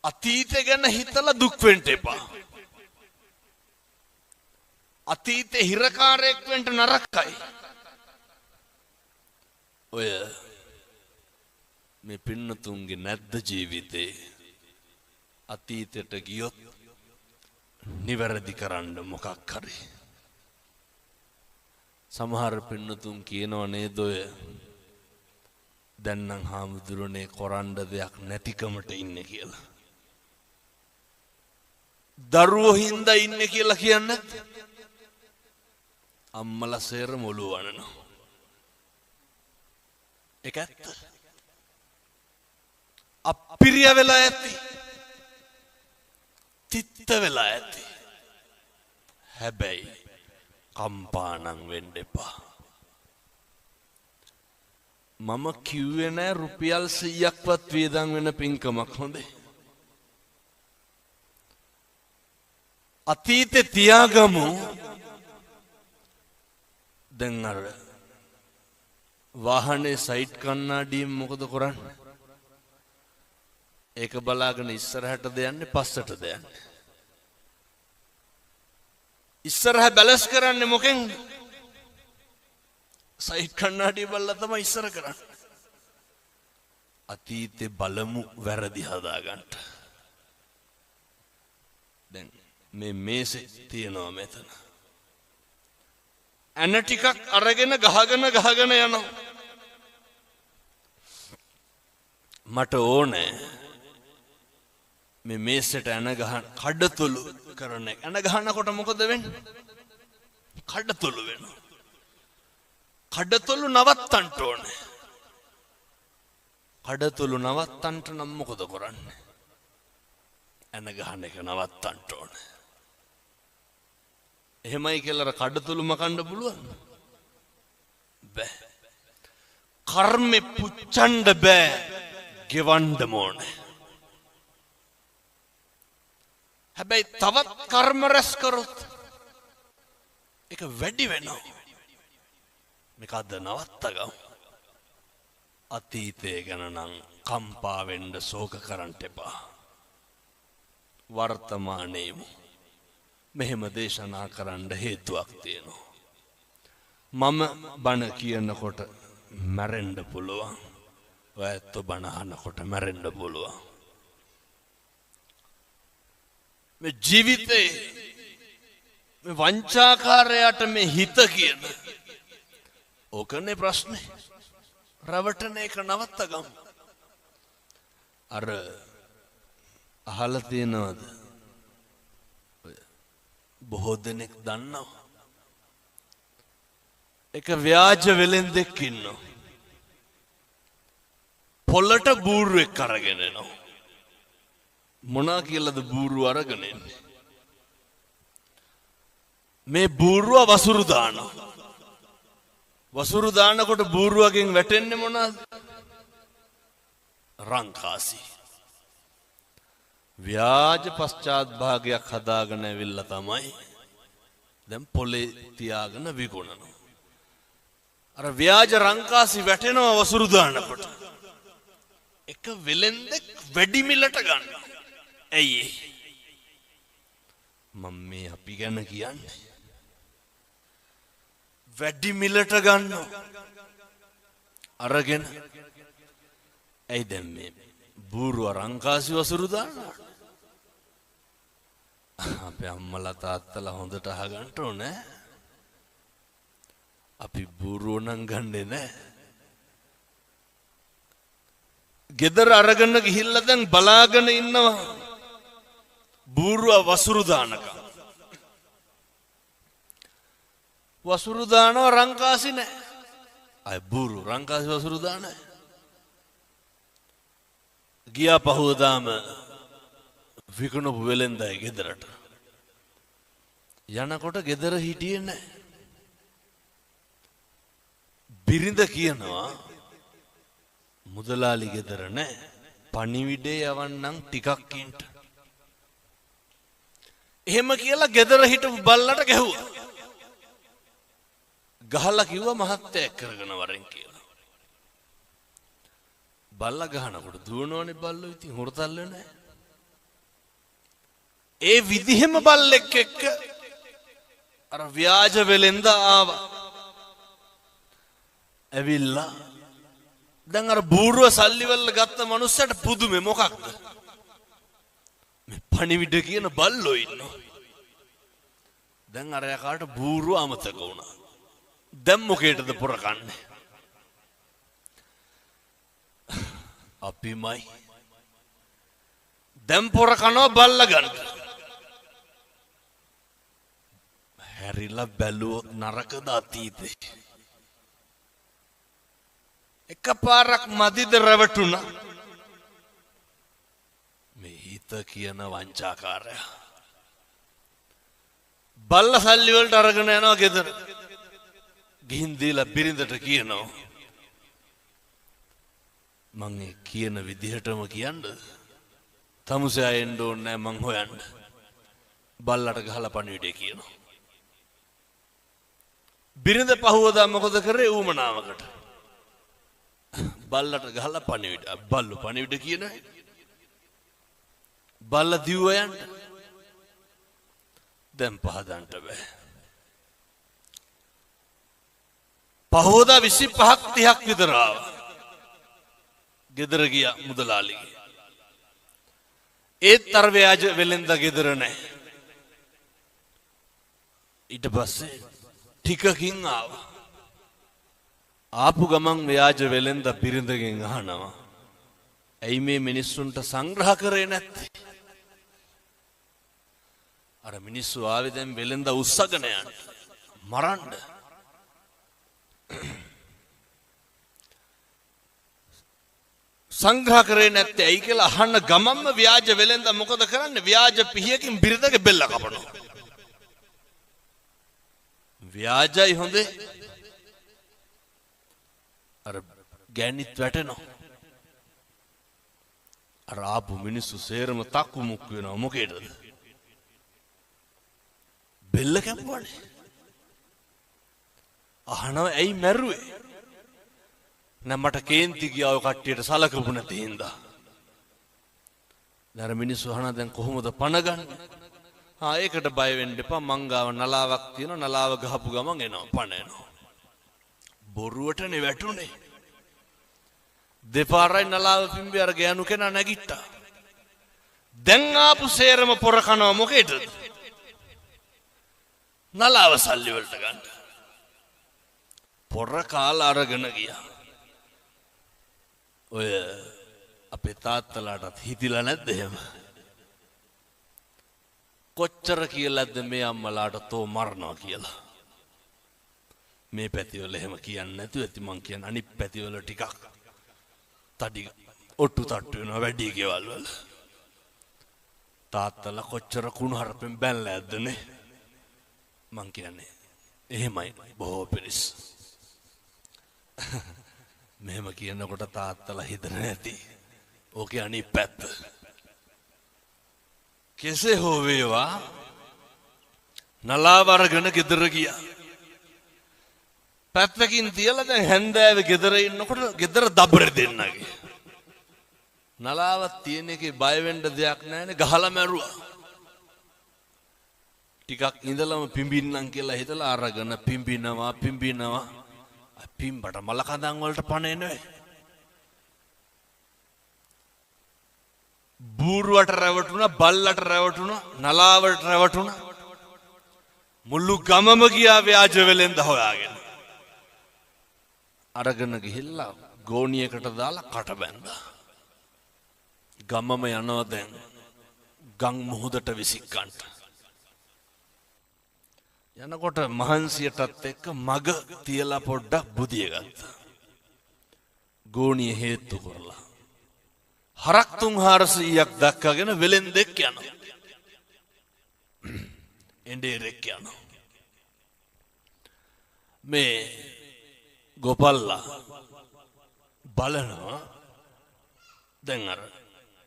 අතීතය ගැන හිතලා දුක් වෙන්න එපා. අතීතේ හිරකාරයෙක් වෙන්න නරකයි. ඔය මේ පින්නතුන්ගේ නැද්ද ජීවිතේ අතීතයට ගියොත් නිවැරදි කරන්න මොකක් හරි. සමහර පින්නතුන් කියනව නේද ඔය දැන් නම් හාමුදුරනේ කරන්න දෙයක් නැතිකමට ඉන්නේ කියලා. දරුවෝ හින්දා ඉන්නේ කියලා කියන්නේ අම්මලා සේර මොළු වනනවා. ඒක ඇත්ත. අප්පිරිය වෙලා ඇති. තිත්ත වෙලා ඇති. හැබැයි කම්පානම් වෙන්න එපා. මම කිව්වේ නෑ රුපියල් 100ක්වත් වියදම් වෙන පින්කමක් හොඳේ. අතීතේ තියාගමු. දැන් අර වාහනේ සයිඩ් කණ්ණාඩියෙන් මොකද කරන්නේ? ඒක බලාගෙන ඉස්සරහටද යන්නේ පස්සටද යන්නේ? ඉස්සරහ බැලන්ස් කරන්නේ මොකෙන්ද? සයිඩ් කන්නඩිය බලලා තමයි ඉස්සර කරන්නේ. අතීතේ බලමු වැරදි හදාගන්න. දැන් මේ මේසේ තියනවා මෙතන. ඇන ටිකක් අරගෙන ගහගෙන යනවා. මට ඕනේ මේ මේසෙට ඇන ගහන කඩතොළු කරන එක. ඇන ගහනකොට මොකද වෙන්නේ? කඩතොළු වෙනවා. කඩතොළු නවත්තන්න ඕනේ. කඩතොළු නවත්තන්න නම් මොකද කරන්නේ? ඇන ගහන එක නවත්තන්න ඕනේ. එහෙමයි කියලා කඩතොළු මකන්න පුළුවන්? බෑ. කර්මෙ පුච්චන්න බෑ. ගෙවන්න ඕනේ. හැබැයි තවත් කර්ම රැස් කරොත් ඒක වැඩි වෙනවා. මේක අද නවත්තගමු. අතීතය ගැන නම් කම්පා වෙන්න ශෝක කරන්න එපා. වර්තමානයේමු. මෙහෙම දේශනා කරන්න හේතුවක් තියෙනවා. මම බණ කියනකොට මැරෙන්න පුළුවන්. ඔයත් බණ අහනකොට මැරෙන්න පුළුවන්. මේ ජීවිතේ මේ වංචාකාරයාට මේ හිත කියන ඕකනේ ප්‍රශ්නේ. රවටන එක නවත්තගමු. අර අහලා තියෙනවද? බොහෝ දෙනෙක් දන්නවා. එක ව්‍යාජ වෙලෙන්දෙක් ඉන්නවා. පොළට බූරුවෙක් අරගෙන එනවා. මොනා කියලාද බූරුව අරගෙන එන්නේ? මේ බූරුව වසුරු දානවා. වසුරු දානකොට බූරුවගෙන් වැටෙන්නේ මොනවාද? රංකාසි. ව්‍යාජ පශ්චාත් භාගයක් හදාගෙන ඇවිල්ලා තමයි දැන් පොලේ තියාගෙන විකුණනවා. අර ව්‍යාජ රංකාසි වැටෙනවා වසුරු දානකොට. එක වෙලෙන්දෙක් වැඩි මිලට ගන්නවා. ඇයි ඒ? මම මේ අපි ගැන කියන්නේ. වැඩි මිලට ගන්නවා. අරගෙන ඇයි දැන් මේ බූරුව රංකාසි වසුරු දානවා? අපේ අම්මලා තාත්තලා හොඳට අහගන්න ඕනේ. අපි බූරුව නම් ගන්නෙ නෑ. ගෙදර අරගෙන ගිහිල්ලා දැන් බලාගෙන ඉන්නවා බූරුව වසුරු දානකම්. වසුරු දානවා රංකාසි නෑ. අය බූරු රංකාසි වසුරු දානවා. ගියා පහුවදාම විකුණපු වෙලෙන්දයි ගෙදරට. යනකොට ගෙදර හිටියේ නෑ. බිරිඳ කියනවා මුදලාලි ගෙදර නෑ. පණිවිඩේ යවන්නම් ටිකක් ඉන්න. එහෙම කියලා ගෙදර හිටපු බල්ලට ගැහුවා. ගහලා කිව්වා මහත්තයා කරගෙන වරෙන් කියලා. බල්ලා ගහනකොට දුවනවනේ බල්ලෝ. ඉතින් හොරතල් වෙන්නේ. ඒ විදිහෙම බල්ලෙක් එක්ක අර ව්‍යාජ වෙලෙන්ද ආවා. ඇවිල්ලා දැන් අර බූරුව සල්ලි වල ගත්ත මනුස්සයට පුදුමේ මොකක්ද? මේ පණිවිඩ කියන බල්ලෝ ඉන්නවා. දැන් අර යකාට බූරුව අමතක වුණා. දැන් මොකේටද පොර කන්නේ? අපිමයි. දැන් පොර කනවා බල්ලා ගන්න. හැරිලා බැලුවොත් නරකද අතීතේ. එකපාරක් මදිද රැවටුණා. මේ හිත කියන වංචාකාරයා. බල්ලා සල්ලි වලට අරගෙන යනවා ගෙදර. ගිහින් දීලා බිරිඳට කියනවා මං ඒ කියන විදිහටම කියන්න. තමුසේ ආයෙන්න ඕනේ නෑ මං හොයන්න. බල්ලට ගහලා පණිවිඩේ කියනවා. බිරිඳ පහුවදා මොකද කරේ? ඌමනාවකට බල්ලට ගහලා පණිවිඩ. බල්ලෝ පණිවිඩ කියනවා. බල්ල දිව්ව යන්න දැන් පහදන්නට බෑ. පහෝදා 25ක් 30ක් විතර ආවා. ගෙදර ගියා මුදලාලිගේ. ඒත් අර ව්‍යාජ වෙලෙන්ද ගෙදර නැහැ. ඊට පස්සේ ටිකකින් ආවා. ආපු ගමන් ව්‍යාජ වෙලෙන්ද බිරිඳගෙන් අහනවා. ඇයි මේ මිනිස්සුන්ට සංග්‍රහ කරේ නැත්තේ? අර මිනිස්සු ආවේ දැන් වෙලෙන්ද උස්සගෙන යන්න. මරන්න. සංග්‍රහ කරේ නැත්තේ ඇයි කියලා අහන්න ගමන්ම ව්‍යාජ වෙලෙන්ද මොකද කරන්නේ? ව්‍යාජ පිහියකින් බිරිඳගේ බෙල්ල කපනවා. ව්‍යාජයි හොඳේ. අර ගෑනිත් වැටෙනවා. අර ආපු මිනිස්සු සේරම තක්කු මුක්කු වෙනවා. මොකේද? බෙල්ල කැපුවානේ. අහනවා ඇයි මැරුවේ? නෑ මට කේන්ති ගියා ඔය කට්ටියට සලකපු නැති හින්දා. දැන් මිනිස්සු අහනවා දැන් කොහොමද පණ ගන්න? ඒකට බය වෙන්න එපා. මං ගාව නලාවක් තියෙනවා. නලාව ගහපු ගමන් එනවා පණ එනවා. බොරුවටනේ වැටුනේ. දෙපාරයි නලාව පිම්බි අර ගෑනු කෙනා නැගිට්ටා. දැන් ආපු සේරම පොර කනවා මොකේද? නලාව සල්ලි වලට ගන්න. පොර කාලා අරගෙන ගියා. ඔය අපේ තාත්තලාටත් හිතිලා නැද්ද එහෙම? කොච්චර කියලාද මේ අම්මලාට තෝ මරනවා කියලා. මේ පැතිවල එහෙම කියන්නේ නැතුව ඇති මං කියන්නේ අනිත් පැතිවල ටිකක් තඩි ඔට්ටු තට්ටු වෙනවා වැඩි ගෙවල් වල. තාත්තලා කොච්චර කුණු හරපෙන් බැලලා ඇද්දනේ. මං කියන්නේ එහෙමයි බොහෝ පිරිස්. මෙහෙම කියනකොට තාත්තලා හිතන නැති. ඕකේ අනිත් පැත්ත. කෙසේ හෝ වේවා නලාව අරගෙන ගෙදර ගියා. පැත්තකින් තියලා දැන් හැන්දෑවේ ගෙදර ඉන්නකොට ගෙදර දබර දෙන්නගේ. නලාවක් තියෙන එකේ බය වෙන්න දෙයක් නැහැනේ ගහලා මැරුවා. ටිකක් ඉඳලම පිඹින්නම් කියලා හිතලා අරගෙන පිඹිනවා. පිම්බට මල කඳන් වලට පණ එන්නේ. බූරුවට රැවටුණා, බල්ලට රැවටුණා, නලාවට රැවටුණා. මුළු ගමම ගියා ව්‍යාජ වෙලෙන්ද හොයාගෙන. අරගෙන ගිහිල්ලා ගෝණියකට දාලා කට බැන්දා. ගමම යනවා දැන් ගම් මුහුදට විසිකන්න. යනකොට මහන්සියටත් එක්ක මග තියලා පොඩ්ඩක් බුදිය ගත්තා. ගෝණිය හේතු කරලා. හරක් 300ක් දක්කගෙන වෙලෙන් දෙක් යනවා. එඬේරෙක් යනවා. මේ ගෝපල්ලා බලනවා දැන් අර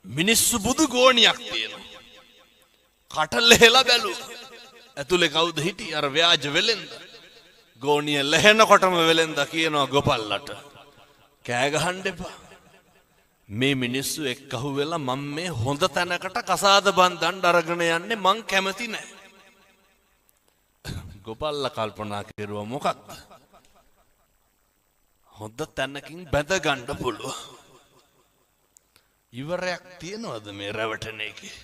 මිනිස්සු බුදු ගෝණියක් තියෙනවා. කටලෙහෙලා බැලුවා. ඇතුලේ කවුද හිටියේ? අර ව්‍යාජ වෙලෙන්ද. ගෝණිය ලැහෙනකොටම වෙලෙන්ද කියනවා ගෝපල්ලට කෑ ගහන්න එපා. මේ මිනිස්සු එක්කහුව වෙලා මම මේ හොඳ තැනකට කසාද බන්දන් අරගෙන යන්නේ මං කැමති නෑ. ගෝපල්ලා කල්පනා කරුවා මොකක්ද? හොඳ තැනකින් බැඳ ගන්න පුළුවන්. ඉවරයක් තියනවද මේ රැවටෙන එකේ?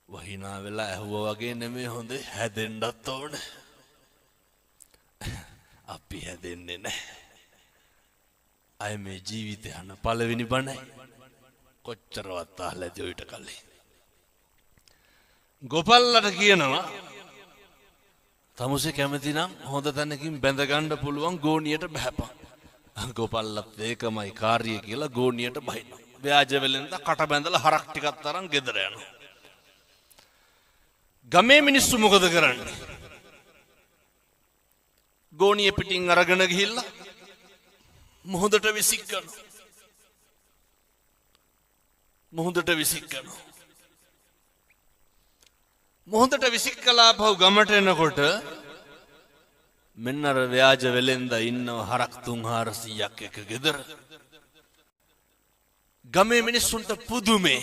වහිනා වෙලා ඇහුවා වගේ නෙමෙයි හොඳේ හැදෙන්නත් ඕනේ. අපි හැදෙන්නේ නැහැ. අය මේ ජීවිතය යන පළවෙනි බණයි. කොච්චරවත් අහලාද ඔයිට කලින්. ගෝපල්ලට කියනවා තමුසේ කැමති නම් හොඳ තැනකින් බැඳ ගන්න පුළුවන් ගෝණියට බහැපන්. ගෝපල්ලත් ඒකමයි කාර්යය කියලා ගෝණියට බහිනවා. ව්‍යාජ වෙලෙන්ද කට බැඳලා හරක් ටිකක් තරම් ගෙදර යනවා. ගමේ මිනිස්සු මොකද කරන්නේ? ගෝණිය පිටින් අරගෙන ගිහිල්ලා මුහුදට විසිකනවා. මුහුදට විසිකලා පහු ගමට එනකොට මෙන්න අර ව්‍යාජ වෙලෙන්ද ඉන්නව හරක් 300ක් එක ගෙදර. ගමේ මිනිස්සුන්ට පුදුමේ.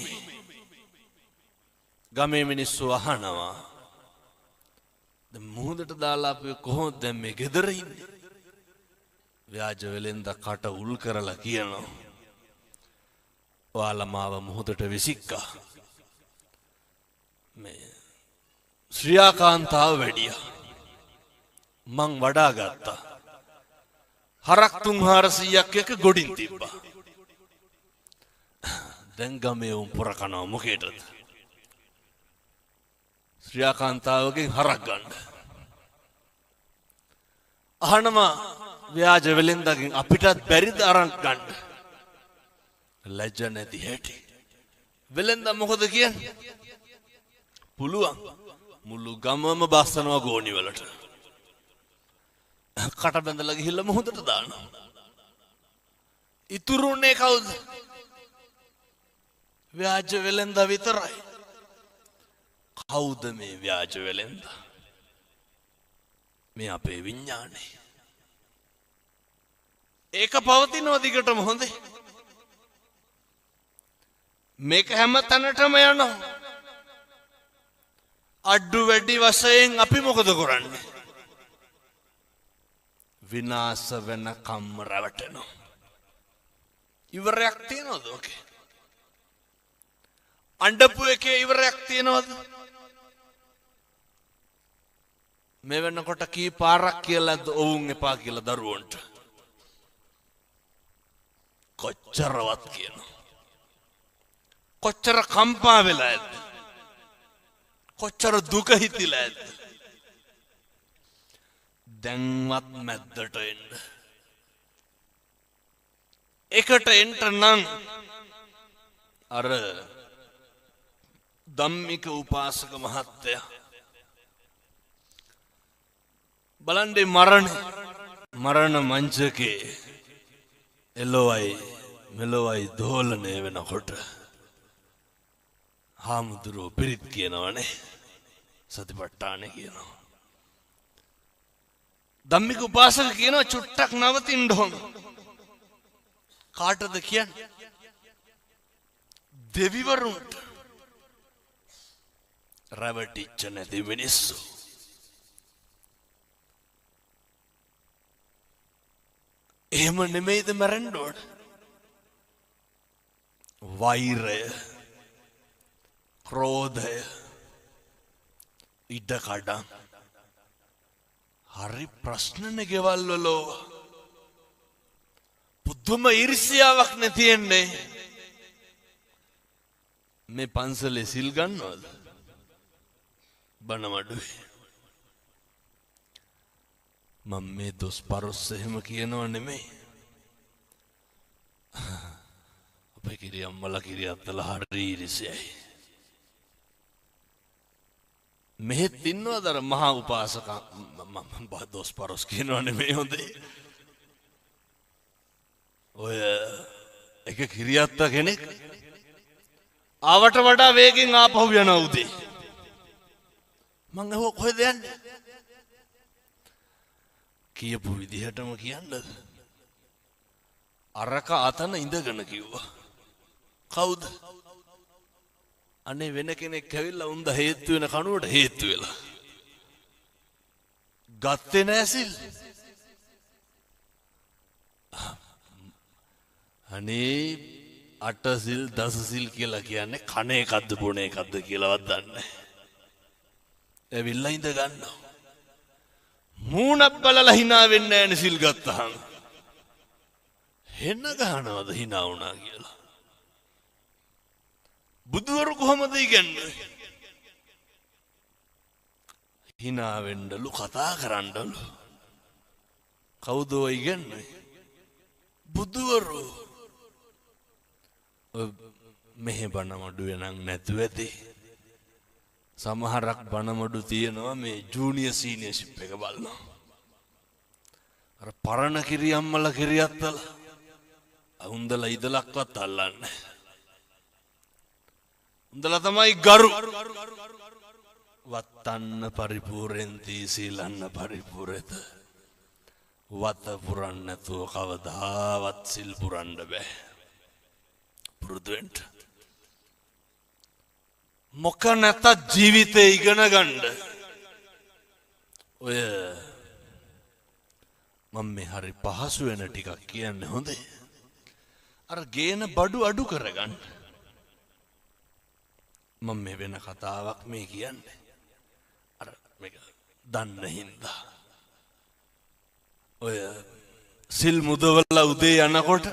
ගමේ මිනිස්සු අහනවා දැන් මුහුදට දාලා අපි කොහොමද දැන් මේ ගෙදර ඉන්නේ? ව්‍යාජ වෙලෙන්ද කට උල් කරලා කියනවා. ඔයාලා මාව මුහුදට විසික්කා. මේ ශ්‍රියාකාන්තාව වැඩියා. මං වඩා ගත්තා. හරක් 300ක් එක ගොඩින් තිබ්බා. දැන් ගමේ උන් පොර කනවා මොකේද? ශ්‍රියාකාන්තාවගෙන් හරක් ගන්න. අහනවා ව්‍යාජ වෙලෙන්දගෙන් අපිටත් බැරිද අරන් ගන්න? ලැජ්ජ නැති හැටි. වෙලෙන්ද මොකද කියන්නේ? පුළුවන්. මුළු ගමම බස්සනවා ගෝණි වලට. කට බැඳලා ගිහිල්ලා මොහොතට දානවා. ඉතුරුනේ කවුද? ව්‍යාජ වෙලෙන්ද විතරයි. කවුද මේ ව්‍යාජ වෙලෙන්ද? මේ අපේ විඥානේ. ඒක පවතිනවා දිගටම හොඳේ. මේක හැම තැනටම යනවා. අඩු වැඩි වශයෙන් අපි මොකද කරන්නේ? විනාශ වෙන කම්ම රැවටෙනවා. ඉවරයක් තියනවද ඔකේ? අඬපු එකේ ඉවරයක් තියනවද? මේ වෙනකොට කී පාරක් කියලාද ඔවුන් එපා කියලා දරුවන්ට? කොච්චරවත් කියනවා. කොච්චර කම්පා වෙලා ඇද්ද? කොච්චර දුක හිතිලා ඇද්ද? දැන්වත් මැද්දට එන්න. එකට එන්න නම් අර ධම්මික උපාසක මහත්තයා බලන්නේ මරණ මංචකේ එළොවයි මෙලොවයි දෝලණය වෙනකොට හාමුදුරුවෝ පිරිත් කියනවනේ. සතිපට්ඨානෙ කියනවා. ධම්මික උපාසක කියනවා චුට්ටක් නවතින්න ඕන. කාටද කියන්නේ? දෙවිවරුන්ට. රැවටිච්ච නැති මිනිස්සු. එහෙම නෙමෙයිද මරන්න ඕන? වෛරය, ක්‍රෝධය, ඉඩකඩම් හරි ප්‍රශ්නනේ ගෙවල් වල. පුදුම ඊර්ෂ්‍යාවක් නේ තියෙන්නේ. මේ පන්සලේ සිල් ගන්නවද? බණමඩුවේ. මම මේ දොස් පරොස් එහෙම කියනව නෙමෙයි. අපේ කිරි අම්මලා කිරි අත්තලා හරි ඊර්ෂ්‍යයි. මෙහෙත් ඉන්නවද අර මහා උපාසක මම දොස් පරොස් කියනව නෙමෙයි හොඳේ. ඔය එක කිරියත්ත කෙනෙක් ආවට වඩා වේගෙන් ආපහු යනවා උදේ. මං අහුව කොහෙද යන්නේ? කියපු විදිහටම කියන්නද? අරක අතන ඉඳගෙන කිව්වා. කවුද? අනේ වෙන කෙනෙක් ඇවිල්ලා උන්ද හේතු වෙන කනුවට හේතු වෙලා. ගත්තේ නෑ සිල්. අනේ අට සිල් දස සිල් කියලා කියන්නේ කණ එකක්ද බොන එකක්ද කියලාවත් දන්නේ නැහැ. ඇවිල්ලා ඉඳ ගන්නවා. මූණක් බලලා hina වෙන්නේ නැහැනේ සිල් ගත්තාම. හෙන්න ගහනවද hina වුණා කියලා. බුදුවරු කොහමද ඉගන්නේ? hina වෙන්නලු කතා කරන්නලු. කවුද ඉගන්නේ? බුදුවරු. මෙහෙ බණමඩුවේ නම් නැතුව ඇති. සමහරක් බණමඩු තියෙනවා මේ ජූනියර් සීනියර්ෂිප් එක බලනවා. අර පරණ කිරියම්මලා කිරියත්තලා උන්දලා ඉදලක්වත් අල්ලන්නේ. උන්දලා තමයි ගරු. වත්තන්න පරිපූර්ණති සීලන්න පරිපූර්ණත. වත පුරන්න නැතුව කවදාවත් සිල් පුරන්න බෑ. පුරුදු වෙන්න. මොක නැත ජීවිතේ ඉගෙන ගන්න. ඔය මම මේ හරි පහසු වෙන ටිකක් කියන්නේ හොඳේ. අර ගේන බඩු අඩු කරගන්න. මම මේ වෙන කතාවක් මේ කියන්නේ. අර මේක දන්න හින්දා. ඔය සිල් මුදවලා උදේ යනකොට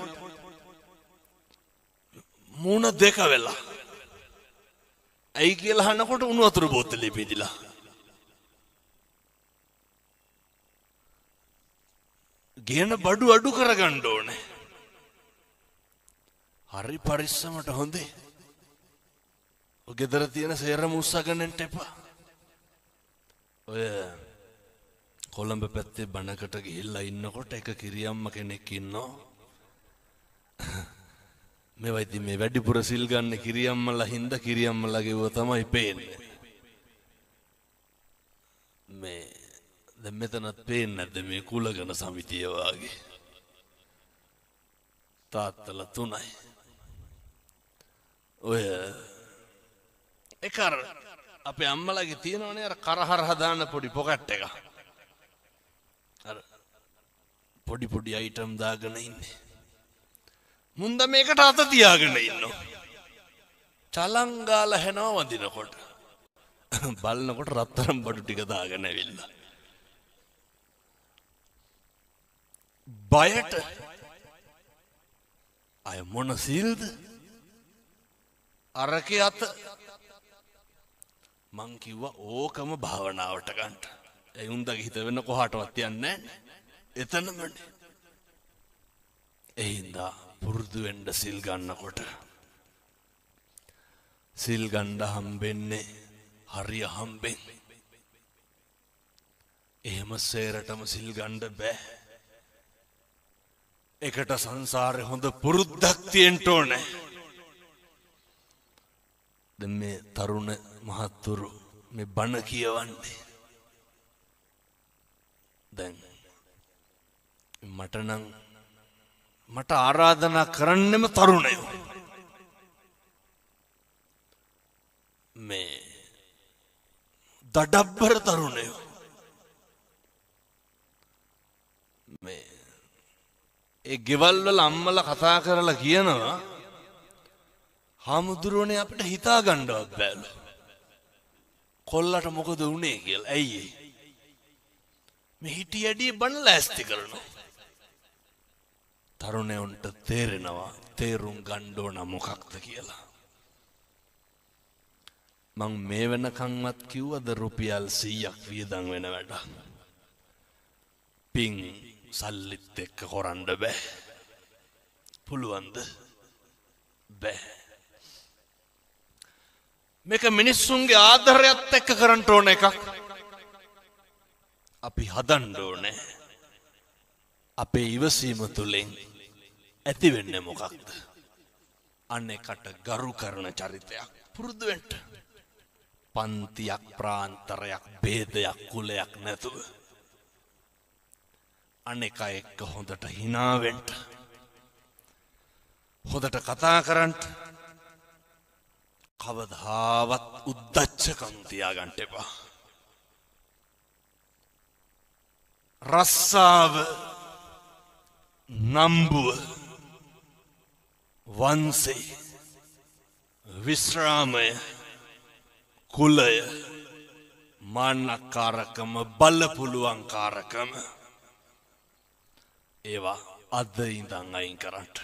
මූණ දෙක වෙලා. ඇයි කියලා අහනකොට උණු වතුර බෝතලේ පිටිලා. ගේන බඩු අඩු කරගන්න ඕනේ. හරි පරිස්සමට හොඳේ. ඔය ගෙදර තියෙන සේරම උස්සගෙන එන්න එපා. ඔය කොළඹ පැත්තේ බණකට ගිහිල්ලා ඉන්නකොට එක කිරියම්ම කෙනෙක් ඉන්නවා. මේවා ඉතින් මේ වැඩිපුර සිල් ගන්න කිරියම්මලා හින්දා කිරියම්මලා ගෙවුව තමයි පේන්නේ. මේ දැන් මෙතනත් පේන්නේ නැද්ද මේ කුලගණ සමිතිය වාගේ. තාත්තලා 3යි. ඔය එකර අපේ අම්මලාගේ තියෙනවනේ අර කරහර හදාන පොඩි පොකට් එක. අර පොඩි පොඩි අයිටම් දාගෙන ඉන්නේ. මුන්ද මේකට අත තියාගෙන ඉන්නවා. චලං ගාලා හැනවා වදිනකොට. බලනකොට රත්තරන් බඩු ටික දාගෙන ඇවිල්ලා. බයට අය මොන සීල්ද? අරකේ අත මං කිව්වා ඕකම භාවනාවට ගන්න. ඒ උන්දගේ හිත වෙන කොහාටවත් යන්නේ නැහැ. එතනමනේ. ඒ හින්දා පුරුදු වෙන්න සිල් ගන්නකොට සිල් ගන්න හම්බෙන්නේ හරිය හම්බෙන්. එහෙම සේරටම සිල් ගන්න බෑ. එකට සංසාරේ හොඳ පුරුද්දක් තියෙන්න ඕනේ. දැන් මේ තරුණ මහත්තුරු මේ බණ කියවන්නේ. දැන් මට ආරාධනා කරන්නෙම තරුණයෝ. මේ දඩබ්බර තරුණයෝ. මේ ඒ ගෙවල් වල අම්මලා කතා කරලා කියනවා හාමුදුරුවනේ අපිට හිතා ගන්නවත් බෑලු. කොල්ලට මොකද වුනේ කියලා. ඇයි මේ හිටියඩිය බණ ලෑස්ති කරනවා. තරුණයන්ට තේරෙනවා තේරුම් ගන්න ඕන මොකක්ද කියලා. මං මේ වෙනකන්වත් කිව්වද රුපියල් 100ක් වියදම් වෙන වැඩ. පින් සල්ලිත් එක්ක කරන්න බෑ. පුළුවන්ද? බෑ. මේක මිනිස්සුන්ගේ ආදරයත් එක්ක කරන්න ඕන එකක්. අපි හදන්න ඕනේ. අපේ ඉවසීම තුළින් ඇති වෙන්නේ මොකක්ද? අනෙකට ගරු කරන චරිතයක් පුරුදු වෙන්න. පන්තියක් ප්‍රාන්තරයක් ભેදයක් කුලයක් නැතුව අනෙක එක්ක හොඳට hina වෙන්න. හොඳට කතා කරන්න. කවදාවත් උද්දච්චකම් තියාගන්න එපා. රස්සාව නම්බුව වංශේ විශ්‍රාමය කුලය මාන්නකාරකම බලපුලුවන්කාරකම ඒවා අද ඉඳන් අයින් කරන්න.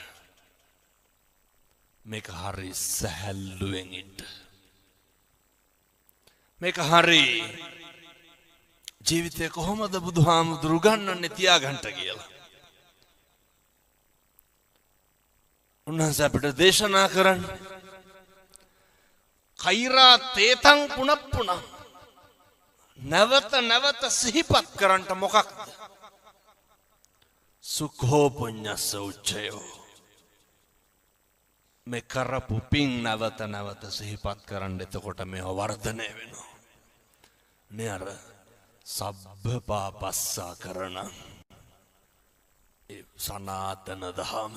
මේක හරි සැහැල්ලුවෙන් ඉන්න. මේක හරි ජීවිතය කොහොමද බුදුහාමුදුරු ගන්නන්නේ තියාගන්න කියලා. උන්වහන්සේ අපිට දේශනා කරන්නේ කෛරා තේතං පුනප්පුන නැවත නැවත සිහිපත් කරන්නට මොකක්ද? සුඛෝ පුඤ්ඤස්ස උච්චයෝ. මේ කරපු පින් නැවත නැවත සිහිපත් කරන්න. එතකොට මේව වර්ධනය වෙනවා. නේ අර සබ්බ පාපස්සා කරන සනාතන දහම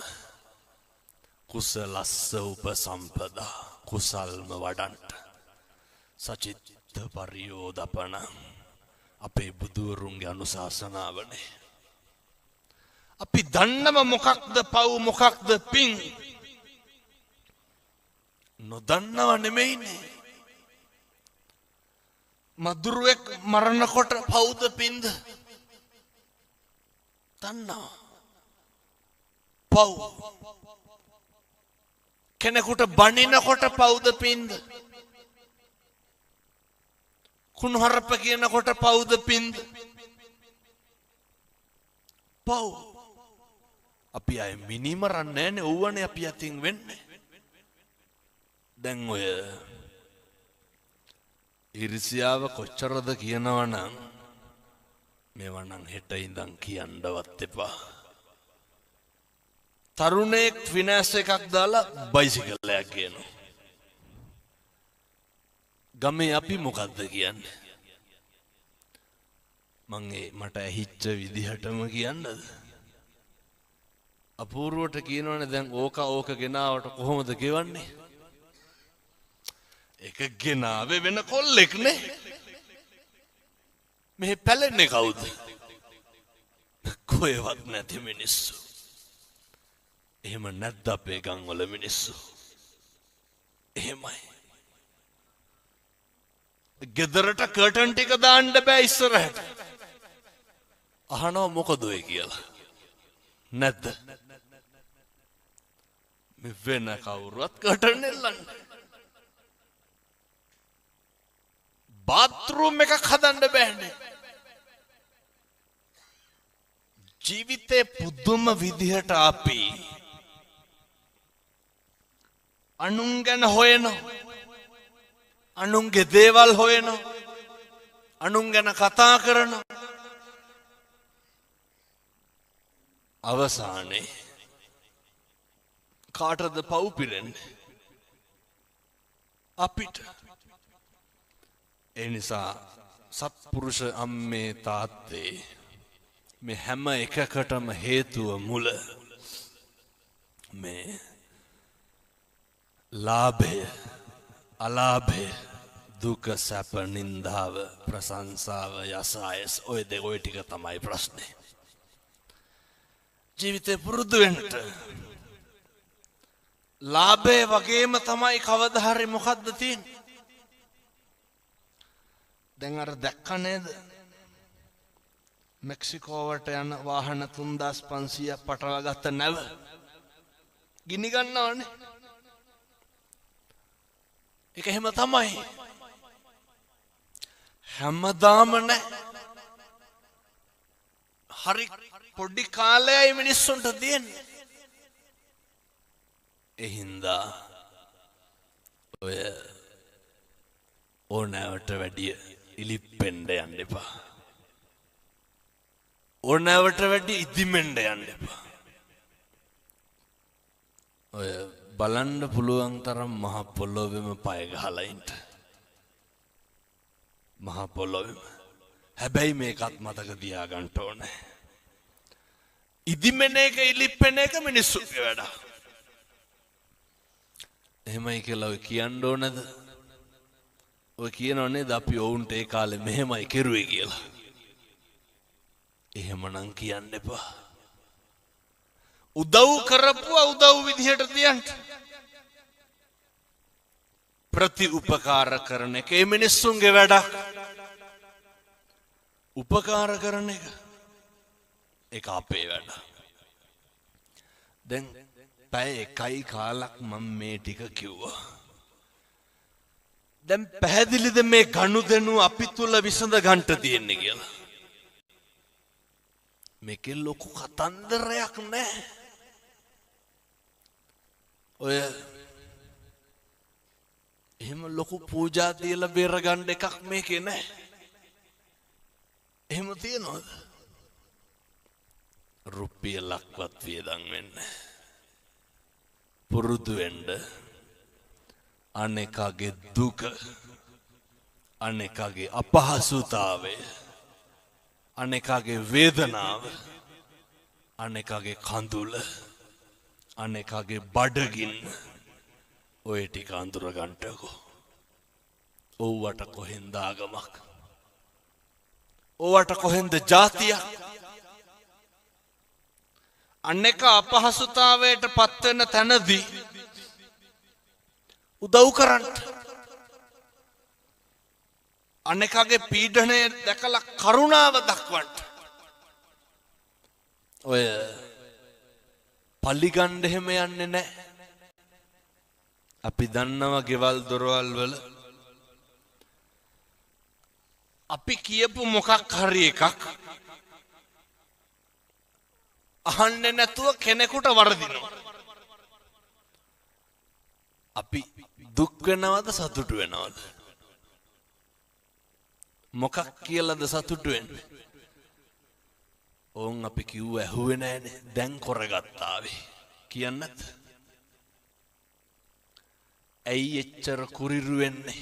කුසලස්ස උපසම්පදා කුසල්ම වඩන්ට සචිත්ත පරියෝදපන අපේ බුදුවරුන්ගේ අනුශාසනාවනේ. අපි දන්නව මොකක්ද පව් මොකක්ද පින් නොදන්නව නෙමෙයිනේ. මදුරුවෙක් මරණකොට පව්ද පින්ද දන්නවා. පව්. කෙනෙකුට බනිනකොට පව්ද පින්ද කුණුහරුප කියනකොට පව්ද පින්ද පව්. අපි අය මිනිමරන්නේ නැනේ. ඕවනේ අපි අතින් වෙන්නේ. දැන් ඔය ඉරිසියාව කොච්චරද කියනවනම් මේවා නම් හෙට ඉඳන් කියන්නවත් එපා. තරුණයෙක් ෆිනෑන්ස් එකක් දාලා බයිසිකලයක් කියනවා. ගමේ අපි මොකද්ද කියන්නේ? මං මට ඇහිච්ච විදිහටම කියන්නද? අපූර්වට කියනවනේ දැන් ඕක ගෙනාවට කොහොමද ගෙවන්නේ? එක ගෙනාවේ වෙන කොල්ලෙක් නේ. මේ පැලෙන්නේ කවුද? කොහෙවත් නැති මිනිස්සු. එහෙම නැද්ද අපේ ගම්වල මිනිස්සු? එහෙමයි. ගෙදරට කර්ටන් ටික දාන්න බෑ ඉස්සරහට. අහනවා මොකද ඔය කියලා. නැද්ද? මේ වෙන කවුරුවත් කර්ටන් එල්ලන්නේ. බාත්රූම් එකක් හදන්න බෑනේ. ජීවිතේ පුදුම විදිහට අපි අනුන් ගැන හොයනවා. අනුන්ගේ දේවල් හොයනවා. අනුන් ගැන කතා කරනවා. අවසානයේ කාටද පව් පිරෙන්නේ? අපිට. ඒ නිසා සත්පුරුෂ අම්මේ තාත්තේ මේ හැම එකකටම හේතුව මුල මේ ලාභය අලාභය දුක සැප නින්දාව ප්‍රශංසාව යසායස ඔය ටික තමයි ප්‍රශ්නේ. ජීවිතේ පුරුදු වෙන්න ලාභය වගේම තමයි කවදා හරි මොකද්ද තියෙන්නේ? දැන් අර දැක්ක නේද? මෙක්සිකෝවට යන වාහන 3500ක් පටවගත්ත නැව ගිනි ගන්නවනේ. ඒක එහෙම තමයි. හැමදාම නැහැ. හරි පොඩි කාලයයි මිනිස්සුන්ට දෙන්නේ. ඒ හින්දා ඔය ඕනෑවට වැඩිය ඉලිප්පෙන්ඩ යන්න එපා. ඕනෑවට වැඩි ඉදිමෙන්ඩ යන්න එපා. ඔය බලන්න පුළුවන් තරම් මහ පොළොවෙම පය ගහලයින්ට. මහ පොළොවෙම. හැබැයි මේකත් මතක තියාගන්න ඕනේ. ඉදිමෙන එක ඉලිප්පෙන එක මිනිස්සුගේ වැඩ. එහෙමයි කියලා ඔය කියන්න ඕනද? ඔය කියනවනේ අපි ඔවුන්ට ඒ කාලේ මෙහෙමයි කෙරුවේ කියලා. එහෙමනම් කියන්න එපා. උදව් කරපුවා උදව් විදිහට තියන්න. ප්‍රති උපකාර කරන එක ඒ මිනිස්සුන්ගේ වැඩක්. උපකාර කරන එක ඒක අපේ වැඩ. දැන් පැය එකයි කාලක් මම මේ ටික කිව්වා. දැන් පැහැදිලිද මේ ගනුදෙනු අපි තුල විසඳ ගන්න තියෙන්නේ කියලා? මේකේ ලොකු කතන්දරයක් නැහැ. ඔය එහෙම ලොකු පූජා තියලා බේර ගන්න එකක් මේකේ නැහැ. එහෙම තියනවද? රුපියලක්වත් වියදම් වෙන්නේ. පුරුදු වෙන්න අනේකගේ දුක අනේකගේ අපහසුතාවය අනේකගේ වේදනාව අනේකගේ කඳුල අනෙකාගේ බඩගින්න ඔය ටික අඳුර ගන්නටකෝ. ඕවට කොහෙන්ද ආගමක්? ඕවට කොහෙන්ද ජාතියක්? අනෙක අපහසුතාවයට පත් වෙන තැනදී උදව් කරන්න. අනෙකාගේ පීඩනය දැකලා කරුණාව දක්වන්න. ඔය පල්ලිගණ්ඩ එහෙම යන්නේ නැහැ. අපි දන්නවා ගෙවල් දොරවල් වල අපි කියපු මොකක් හරි එකක් අහන්නේ නැතුව කෙනෙකුට වරදිනවා. අපි දුක් වෙනවද සතුටු වෙනවද? මොකක් කියලාද සතුටු වෙන්නේ? ඕන් අපි කිව්ව ඇහුවේ නැහනේ. දැන් කරගත්තාවේ කියන්නත්. ඇයි එච්චර කුරිරු වෙන්නේ?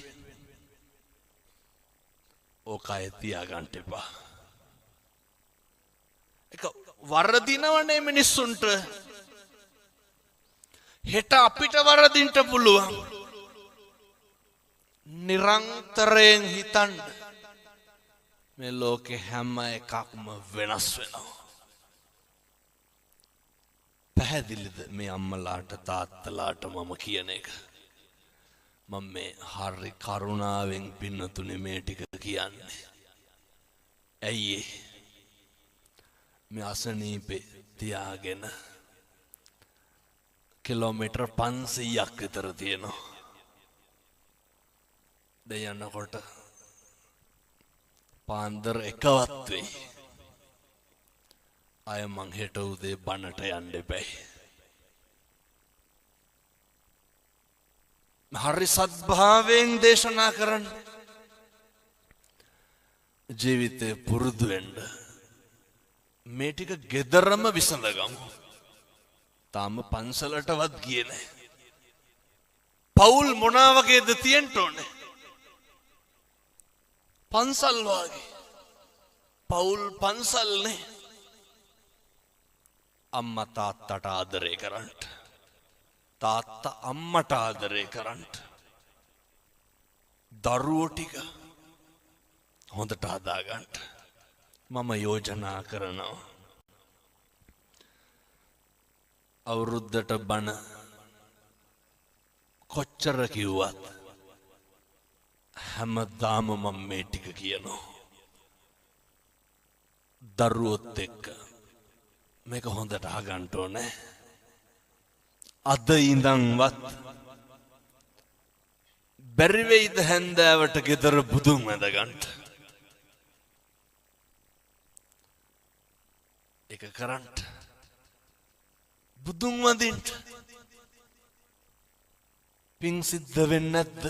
ඕකය තියාගන්න එපා. ඒක වරදිනවනේ මිනිස්සුන්ට. හෙට අපිට වරදින්න පුළුවන්. නිරන්තරයෙන් හිතන්න මේ ලෝකේ හැම එකක්ම වෙනස් වෙනවා. පැහැදිලිද මේ අම්මලාට තාත්තලාට මම කියන එක? මම මේ හරි කරුණාවෙන් පින්නතුනේ මේ ටික කියන්නේ. ඇයි මේ අසනීපේ තියාගෙන කිලෝමීටර් 500ක් විතර තියෙනවා. දැන් යනකොට පාන්දර එකවත් වෙයි. අය මං හෙට උදේ බණට යන්න එපැයි. හරි සද්භාවයෙන් දේශනා කරන්න. ජීවිතේ පුරුදු වෙන්න. මේ ටික ගෙදරම විසඳගමු. තාම පන්සලටවත් ගියේ නැහැ. පවුල් මොනවා වගේද තියෙන්න ඕනේ? පන්සල් වගේ. පවුල් පන්සල්නේ. අම්මා තාත්තට ආදරය කරන්න. තාත්තා අම්මට ආදරය කරන්න. දරුවෝ ටික හොඳට හදාගන්න. මම යෝජනා කරනවා අවුරුද්දට බණ කොච්චර කිව්වත් හැමදාම මම මේ ටික කියනවා. දරුවොත් එක්ක මේක හොඳට අහගන්න ඕනේ. අද ඉඳන්වත් බැරි වෙයිද හැන්දෑවට ගෙදර බුදුන් වැඳ ගන්න? ඒක කරන්න. බුදුන් වඳින්න. පින් සිද්ධ වෙන්නේ නැද්ද?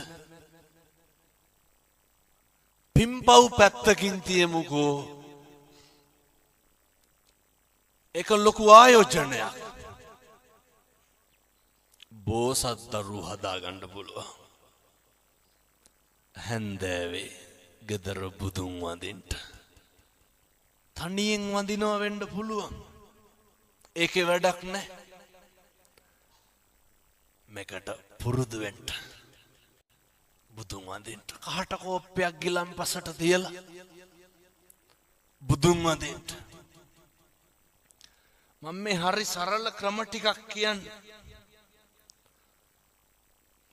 පින්පව් පැත්තකින් තියමුකෝ. ඒක ලොකු ආයෝජනයක්. බෝසත් දරුවෝ හදාගන්න පුළුවන්. හැන්දෑවේ ගෙදර බුදුන් වඳින්න. තනියෙන් වඳිනවා වෙන්න පුළුවන්. ඒකේ වැඩක් නැහැ. මේකට පුරුදු වෙන්න. බුදුන් වඳින්න. කහට කෝප්පයක් ගිලම්පසට තියලා බුදුන් වඳින්න. මම මේ හරි සරල ක්‍රම ටිකක් කියන්නේ.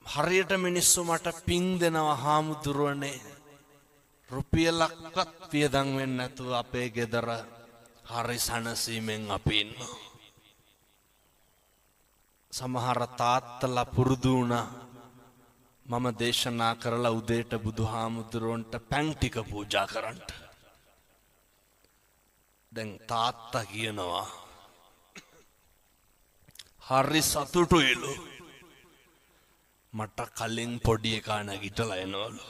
හරියට මිනිස්සු මට පින් දෙනවා හාමුදුරුවනේ. රුපියලක්වත් වියදම් වෙන්නේ නැතුව අපේ ගෙදර හරි සනසීමෙන් අපි ඉන්නවා. සමහර තාත්තලා පුරුදු වුණා මම දේශනා කරලා උදේට බුදුහාමුදුරුවන්ට පැන් ටික පූජා කරන්න. දැන් තාත්තා කියනවා හරි සතුටුයිලු. මට කලින් පොඩි එකා නැගිටලා එනවලු.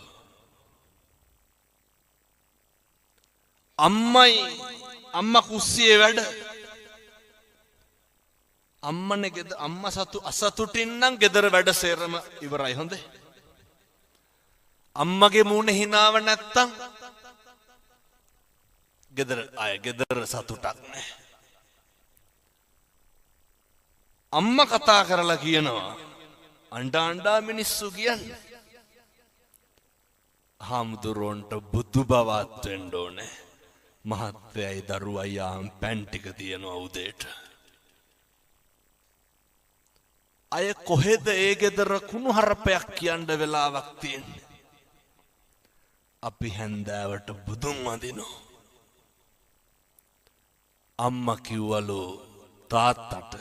අම්මා කුස්සියේ වැඩ. අම්මනේ ගෙද අම්මා අසතුටින් නම් ගෙදර වැඩ සේරම ඉවරයි. හොඳේ. අම්මගේ මූණ හිනාව නැත්තම් ගෙදර සතුටක් නැහැ. අම්මා කතා කරලා කියනවා අඬා මිනිස්සු කියන්නේ හාමුදුරුවන්ට බුදු බවත් වෙන්න ඕනේ. මහත්තයයි දරුවයි යාම් පැන් ටික තියනවා උදේට. අය කොහෙද ඒ ගෙදර කුණු හරපයක් කියන්න වෙලාවක් තියෙන්නේ. අපි හැන්දෑවට බුදුන් වඳිනවා. අම්මා කිව්වලු තාත්තට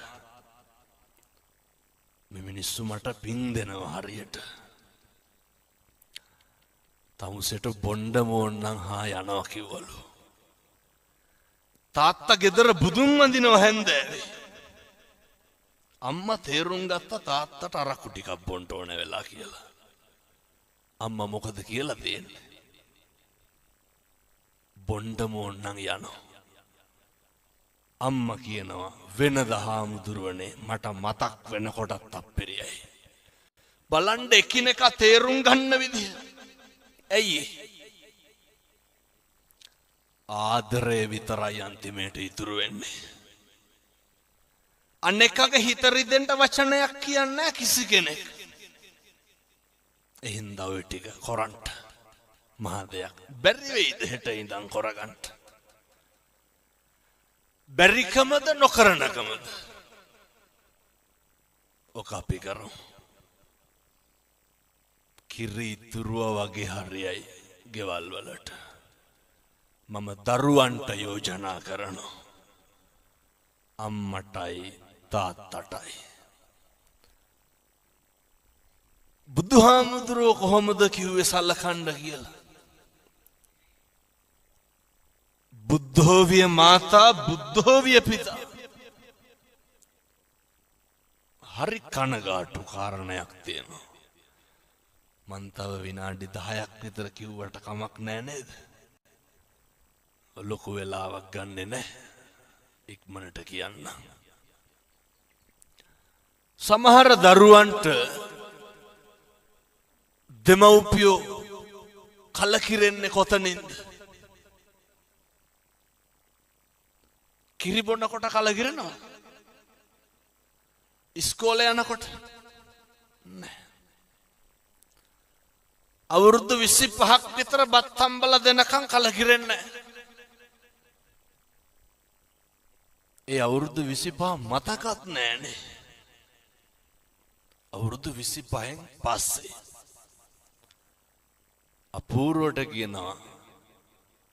මේ මිනිස්සු මට පින් දෙනවා හරියට. තමුසෙට බොණ්ඩ මෝන්නම් හා යනවා කිව්වලු. තාත්තා ගෙදර බුදුන් වඳිනවා හැන්දෑවේ. අම්මා තේරුම් ගත්ත තාත්තට අරක්කු ටිකක් බොන්න ඕන වෙලා කියලා. අම්මා මොකද කියලා දෙන්නේ? බොණ්ඩ මෝන්නම් යනවා. අම්මා කියනවා වෙනද හාමුදුරුවනේ මට මතක් වෙනකොටත් අප්පිරියයි. බලන්න එකිනෙකා තේරුම් ගන්න විදිය. ඇයි ආදරය විතරයි අන්තිමේට ඉතුරු වෙන්නේ. අනෙක්කගේ හිත රිදෙන්න වචනයක් කියන්නේ කිසි කෙනෙක්. එහෙන්දා ඔය ටික කරන්ට මහා දෙයක් බැරි වෙයිද හෙට ඉඳන් කරගන්න. බැරිකමද නොකරනකමද ඔක අපි කරමු. කිරි ඉතුරුව වගේ හරියයි ගෙවල් වලට. මම දරුවන්ට යෝජනා කරනවා. අම්මටයි තාත්තටයි. බුදුහාමුදුරුවෝ කොහොමද කිව්වේ සලකන්න කියලා? බුද්ධෝවිය මාතා බුද්ධෝවිය පිතා. හරි කනගාටු කාරණයක් තියෙනවා. මන් තව විනාඩි 10ක් විතර කිව්වට කමක් නෑ නේද? ලොකු වෙලාවක් ගන්නෙ නෑ. ඉක්මනට කියන්න. සමහර දරුවන්ට දෙමව්පියෝ කලකිරෙන්නේ කොතනින්ද? කිරි බොනකොට කලකිරෙනවා. ඉස්කෝලේ යනකොට නෑ. අවුරුදු 25ක් විතර බත් හම්බලා දෙනකන් කලකිරෙන්නේ නෑ. ඒ අවුරුදු 25 මතකත් නෑනේ. අවුරුදු 25න් පස්සේ අපූර්වට කියනවා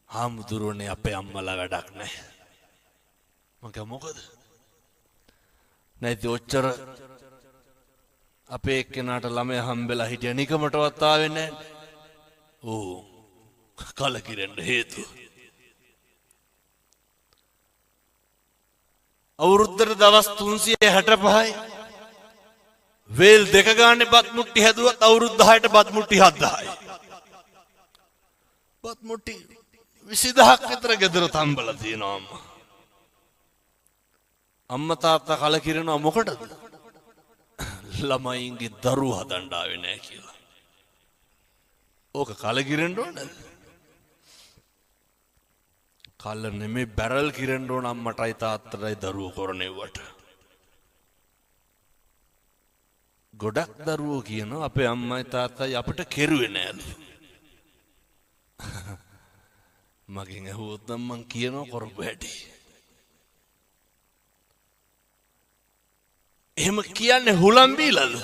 හාමුදුරුවනේ අපේ අම්මලා වැඩක් නෑ. මං මොකද? නැති ඔච්චර අපේ එක්කෙනාට ළමයා හම්බෙලා හිටිය නිකමටවත් ආවේ නෑ. ඕ කලකිරෙන්න හේතුව. අවුරුද්දට දවස් 365යි. වේල් දෙක ගානේ බත් මුට්ටි හැදුවත් අවුරුදු 10ට බත් මුට්ටි 7000යි. බත් මුට්ටි 20000ක් විතර ගෙදර තම්බලා තියෙනවා අම්මා. අම්මා තාත්තා කලකිරෙනවා මොකටද? ළමයින්ගේ දරුවෝ හදන්න ආවේ නැහැ කියලා. ඕක කලකිරෙන්න ඕනද? කල්ල නෙමෙයි බැරල් කිරෙන්න ඕන අම්මටයි තාත්තටයි දරුවෝ කරනෙව්වට. ගොඩක් දරුවෝ කියනවා අපේ අම්මයි තාත්තයි අපිට කෙරුවේ නෑලු. මගෙන් ඇහුවොත් නම් මං කියනවා කරපු හැටි. එහෙම කියන්නේ හුලම් බීලාද?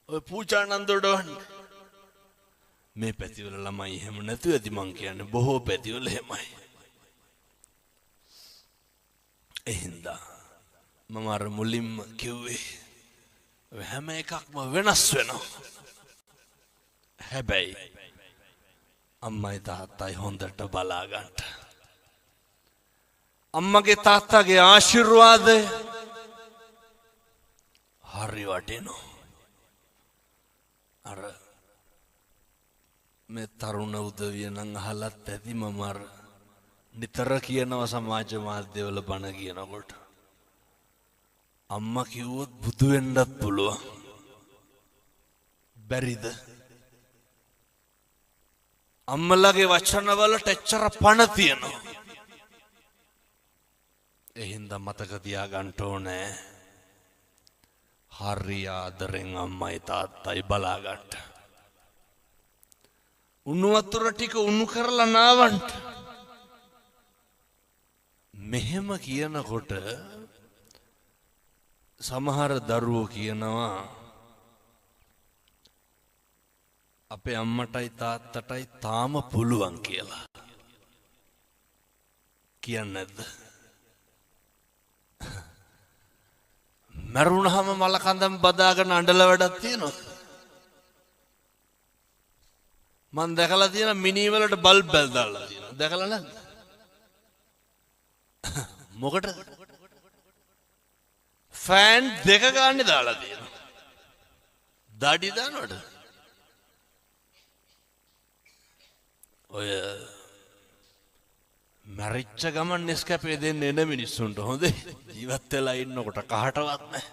ඔය පූජානන්දට මේ පැතිවල ළමයි එහෙම නැතුව ඇති මං කියන්නේ බොහෝ පැතිවල එහෙමයි. එහින්දා මම අර මුලින්ම කිව්වේ හැම එකක්ම වෙනස් වෙනවා. හැබැයි අම්මයි තාත්තයි හොඳට බලා ගන්න. අම්මගේ තාත්තගේ ආශිර්වාදය හරි වටිනවා. අර මේ තරුණ උදවිය නම් අහලත් ඇති මම අර නිතර කියනවා සමාජ මාධ්‍යවල බණ කියනකොට අම්මා කිව්වොත් බුදු වෙන්නත් පුළුවන්. බැරිද? අම්මලාගේ වචනවලට එච්චර පණ තියෙනවා. එහින්ද මතක තියාගන්න ඕනේ හරි ආදරෙන් අම්මයි තාත්තයි බලාගන්න. උණු වතුර ටික උණු කරලා නාවන්න. මෙහෙම කියනකොට සමහර දරුවෝ කියනවා අපේ අම්මටයි තාත්තටයි තාම පුළුවන් කියලා. කියන්නේ නැද්ද? මරුණහම මල කඳම් බදාගෙන අඬල වැඩක් තියෙනවා. මං දැකලා තියෙන මිනි වලට බල්බ් බැල් දාලා තියෙනවා. දැකලා නැද්ද? මොකටද? ෆෑන් දෙක ගන්න දාලා තියෙනවා. දඩි දානවද? ඔය මැරිච්ච ගමන් නෙස්කැපේ දෙන්න එන මිනිස්සුන්ට හොඳේ. ජීවත් වෙලා ඉන්නකොට කහටවත් නැහැ.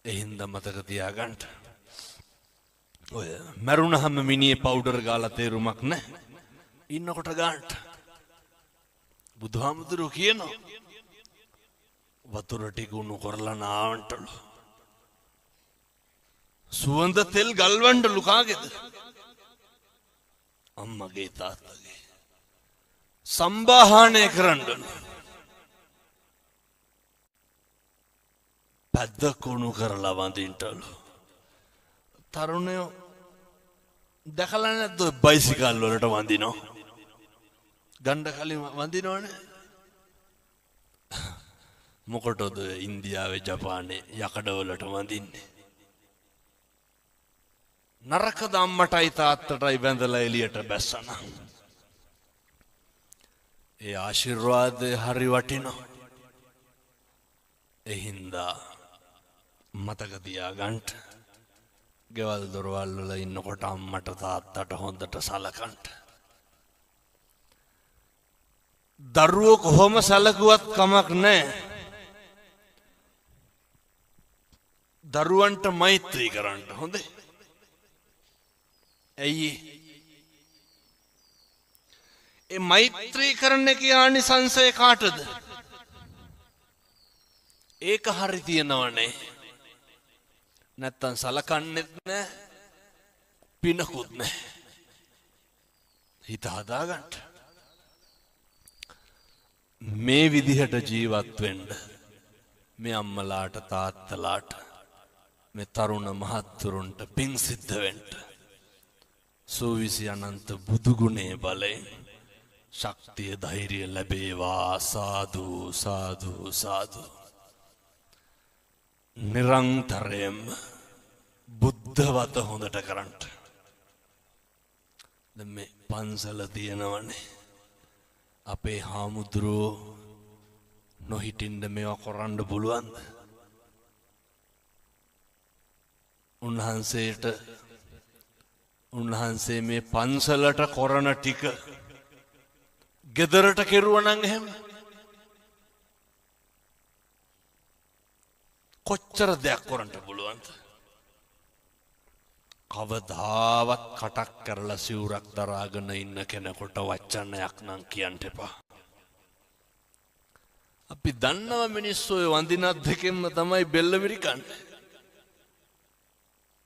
එහින්ද මතක තියාගන්න. ඔය මරුණහම මිනිහේ පවුඩර් ගාලා තේරුමක් නැහැ. ඉන්නකොට ගන්න. බුදුහාමුදුරුවෝ කියනවා වතුර ටික උණු කරලා නාවන්ටලු. සුවඳ තෙල් ගල්වන්නලු කාගේද? අම්මගේ තාත්තගේ. සම්බාහනය කරන්නලු. පැද්ද කුණු කරලා වඳින්නලු. තරුණයෝ දැකලා නැද්ද බයිසිකල් වලට වඳිනවා? ගණ්ඩ කලින් වඳිනවනේ. මොකටද ඉන්දියාවේ ජපානයේ යකඩවලට වඳින්නේ? නරකද අම්මටයි තාත්තටයි බැඳලා එළියට බැස්සන. ඒ ආශිර්වාදය හරි වටිනවා. එහින්දා මතක තියාගන්න. ගෙවල් දොරවල් වල ඉන්නකොට අම්මට තාත්තට හොඳට සලකන්න. දරුවෝ කොහොම සැලකුවත් කමක් නැහැ. දරුවන්ට මෛත්‍රී කරන්න හොඳේ. ඇයි ඒ මෛත්‍රී කරන්න කියන්නේ සංසය කාටද? ඒක හරි තියනවනේ. නැත්තම් සලකන්නෙත් නැහැ, පිනකුත් නැහැ. හිත හදාගන්න. මේ විදිහට ජීවත් වෙන්න මේ අම්මලාට තාත්තලාට මේ තරුණ මහත්තුරුන්ට පිං සිද්ධ වෙන්න සෝවිසි අනන්ත බුදුගුණේ බලයෙන් ශක්තිය ධෛර්යය ලැබේවා. සාදු සාදු සාදු. නිරන්තරයෙන් බුද්ධවත හොඳට කරන්න. දැන් මේ පන්සල තියෙනවනේ. අපේ හාමුදුරුවෝ නොහිටින්න මේවා කරන්න පුළුවන්ද? උන්වහන්සේ මේ පන්සලට කරන ටික ගෙදරට කෙරුවා නම් එහෙම කොච්චර දෙයක් කරන්න පුළුවන්ද? කවදාවත් කටක් කරලා සිවුරක් දරාගෙන ඉන්න කෙනෙකුට වචනයක් නම් කියන්න එපා. අපි දන්නව මිනිස්සු ඔය වඳිනත් දෙකෙන්ම තමයි බෙල්ල මිරිකන්නේ.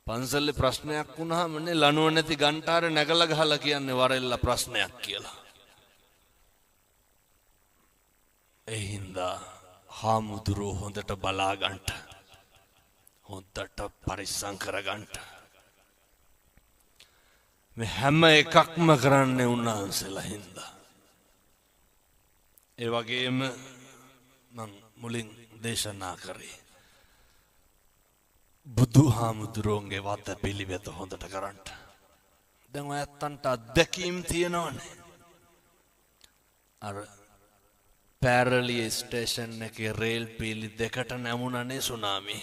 පන්සලේ ප්‍රශ්නයක් වුණාම නේ ලනුව නැති ගන්ටාර නැගලා ගහලා කියන්නේ වරෙල්ල ප්‍රශ්නයක් කියලා. ඒ හින්දා හාමුදුරුවෝ හොඳට බලා ගන්න. හොඳට පරිස්සම් කරගන්න. මේ හැම එකක්ම කරන්නේ උන්වහන්සේලා හින්දා. ඒ වගේම මම මුලින් දේශනා කරේ බුදුහාමුදුරුවන්ගේ වත පිළිවෙත හොඳට කරන්න. දැන් ඔයත්තන්ට අත්දැකීම් තියෙනවනේ. අර පැරලිය ස්ටේෂන් එකේ රේල් පීලි දෙකට නැමුණනේ සුනාමි.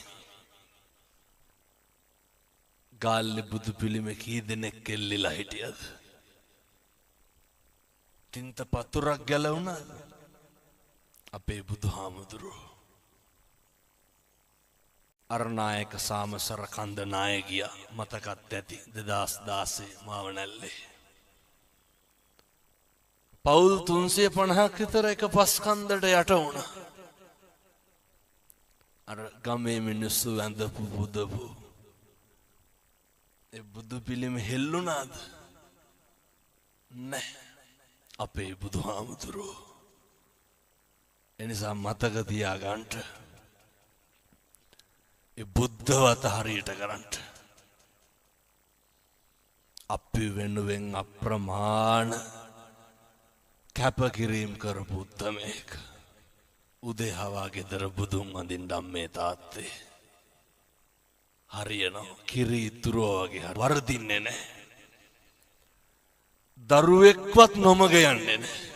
ගාල්ලේ බුදු පිළිම කී දෙනෙක් එල්ලිලා හිටියද? තින්ත පතුරක් ගැලවුණා. අපේ බුදුහාමුදුරුවෝ අරනායක සාමසර කන්ද නායකයා මතකත් ඇති 2016 මාවනැල්ලේ පවුල් 350ක් විතර එක පස්කන්දට යට වුණා. අර ගමේ මිනිස්සු වැඳපු බුදපු ඒ බුදු පිළිම හෙල්ලුණාද? නැහැ. අපේ බුදුහාමුදුරුවෝ. එනිසා මතක තියාගන්න. ඒ බුද්ධවත හරියට කරන්න. අපි වෙනුවෙන් අප්‍රමාණ කැපකිරීම කරපු උත්තමයෙක්. උදේ හවා ගෙදර බුදුන් වඳින්න අම්මේ තාත්තේ. හරියනවා. කිරි ඉතුරුවා වගේ වරදින්නේ නැහැ. දරුවෙක්වත් නොමග යන්නේ නැහැ.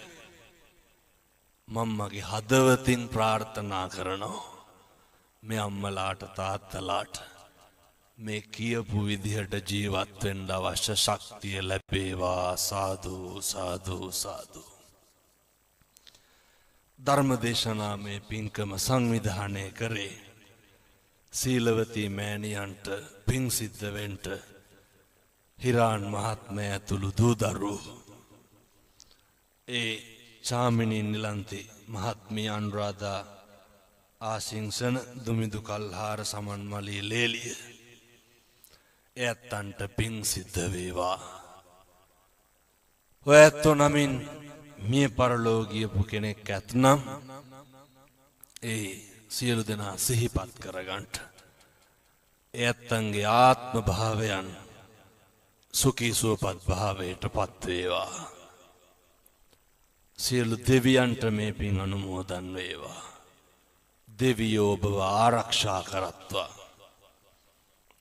මම්මගේ හදවතින් ප්‍රාර්ථනා කරනවා මේ අම්මලාට තාත්තලාට මේ කියපු විදිහට ජීවත් වෙන්න අවශ්‍ය ශක්තිය ලැබේවා. සාදු සාදු සාදු. ධර්මදේශනාමේ පින්කම සංවිධානය කරේ සීලවතී මෑණියන්ට පින් සිද්ධ වෙන්න හිරාන් මහත්මයා ඇතුළු දූ දරුවෝ. ඒ චාමිනී නිලන්ති මහත්මිය අනුරාධා ආසිංසන දුමිදු කල්හාර සමන්මලී ලේලිය එයත්තන්ට පින් සිද්ධ වේවා. ඔය ඇත්තෝ නමින් මිය පරලෝ ගියපු කෙනෙක් ඇත්නම් ඒ සියලු දෙනා සිහිපත් කරගන්න. එයත්තන්ගේ ආත්ම භාවයන් සුඛී සුවපත් භාවයට පත් වේවා. සියලු දෙවියන්ට මේ පින් අනුමෝදන් වේවා. දෙවියෝ ඔබව ආරක්ෂා කරත්වා.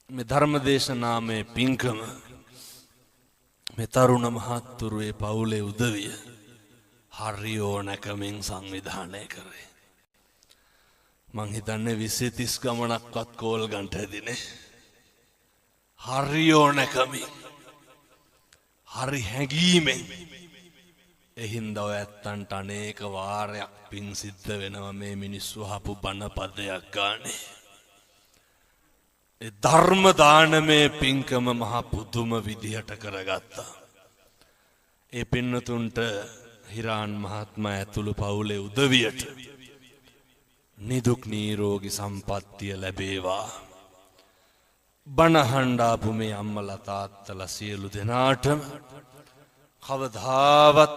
මේ ධර්මදේශනාමේ පින්කම මේ තරුණ මහත්තුරුවේ පවුලේ උදවිය හරියෝ නැකමින් සංවිධානය කරේ. මං හිතන්නේ 20-30 ගමනක්වත් කෝල් ගන්නට ඇදිනේ. හරියෝ නැකමින් හරි හැඟීමෙන් එහින්දා ඔය ඇත්තන්ට අනේක වාරයක් පින් සිද්ධ වෙනවා මේ මිනිස්සු අහපු බණ පදයක් ගානේ. ඒ ධර්ම දානමේ පින්කම මහ පුදුම විදිහට කරගත්තා. ඒ පින්නතුන්ට හිරාන් මහත්මයා ඇතුළු පවුලේ උදවියට නිදුක් නිරෝගී සම්පන්නිය ලැබේවා. බණහඬාපු මේ අම්මලා තාත්තලා සියලු දෙනාටම කවදාවත්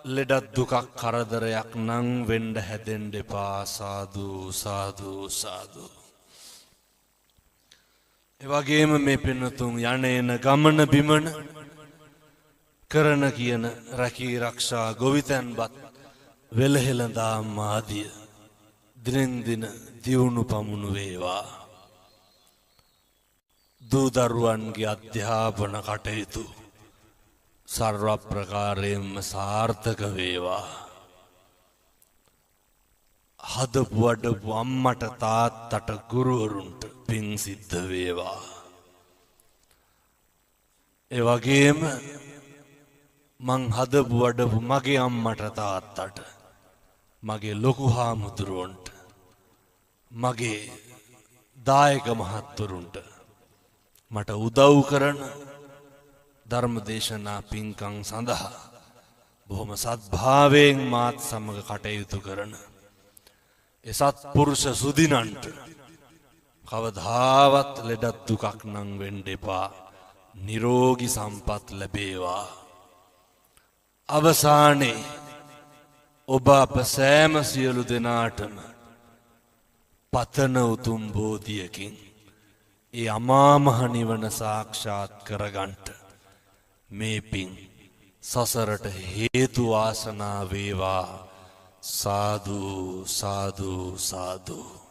ලෙඩක් දුකක් කරදරයක් නම් වෙන්න හැදෙන්න එපා. සාදු සාදු සාදු. ඒ වගේම මේ පින්නතුන් යන්නේන ගමන බිමන කරන කියන රැකී ආරක්ෂා ගොවිතැන්පත් වෙලහෙළඳාම් ආදිය දිනෙන් දින දියුණු පමුණු වේවා. දූ දරුවන්ගේ අධ්‍යාපන කටයුතු සර්ව ප්‍රකාරයෙන්ම සාර්ථක වේවා. හදපු වඩපු අම්මට තාත්තට ගුරුවරුන්ට පින් සිද්ධ වේවා. ඒ වගේම මං හදපු වඩපු මගේ අම්මට තාත්තට මගේ ලොකු හාමුදුරුවන්ට මගේ දායක මහත්තුරුන්ට මට උදව් කරන ධර්මදේශනා පින්කම් සඳහා බොහොම සත්භාවයෙන් මාත් සමග කටයුතු කරන ඒ සත්පුරුෂ සුදිනන්ට කවදාවත් ලෙඩක් දුකක් නම් වෙන්න එපා. නිරෝගී සම්පත් ලැබේවා. අවසානයේ ඔබ අප සෑම සියලු දෙනාටම පතන උතුම් බෝධියකින් ඒ අමා මහ නිවන සාක්ෂාත් කරගන්නට මේ පින් සසරට හේතු වාසනා වේවා. සාදු සාදු සාදු.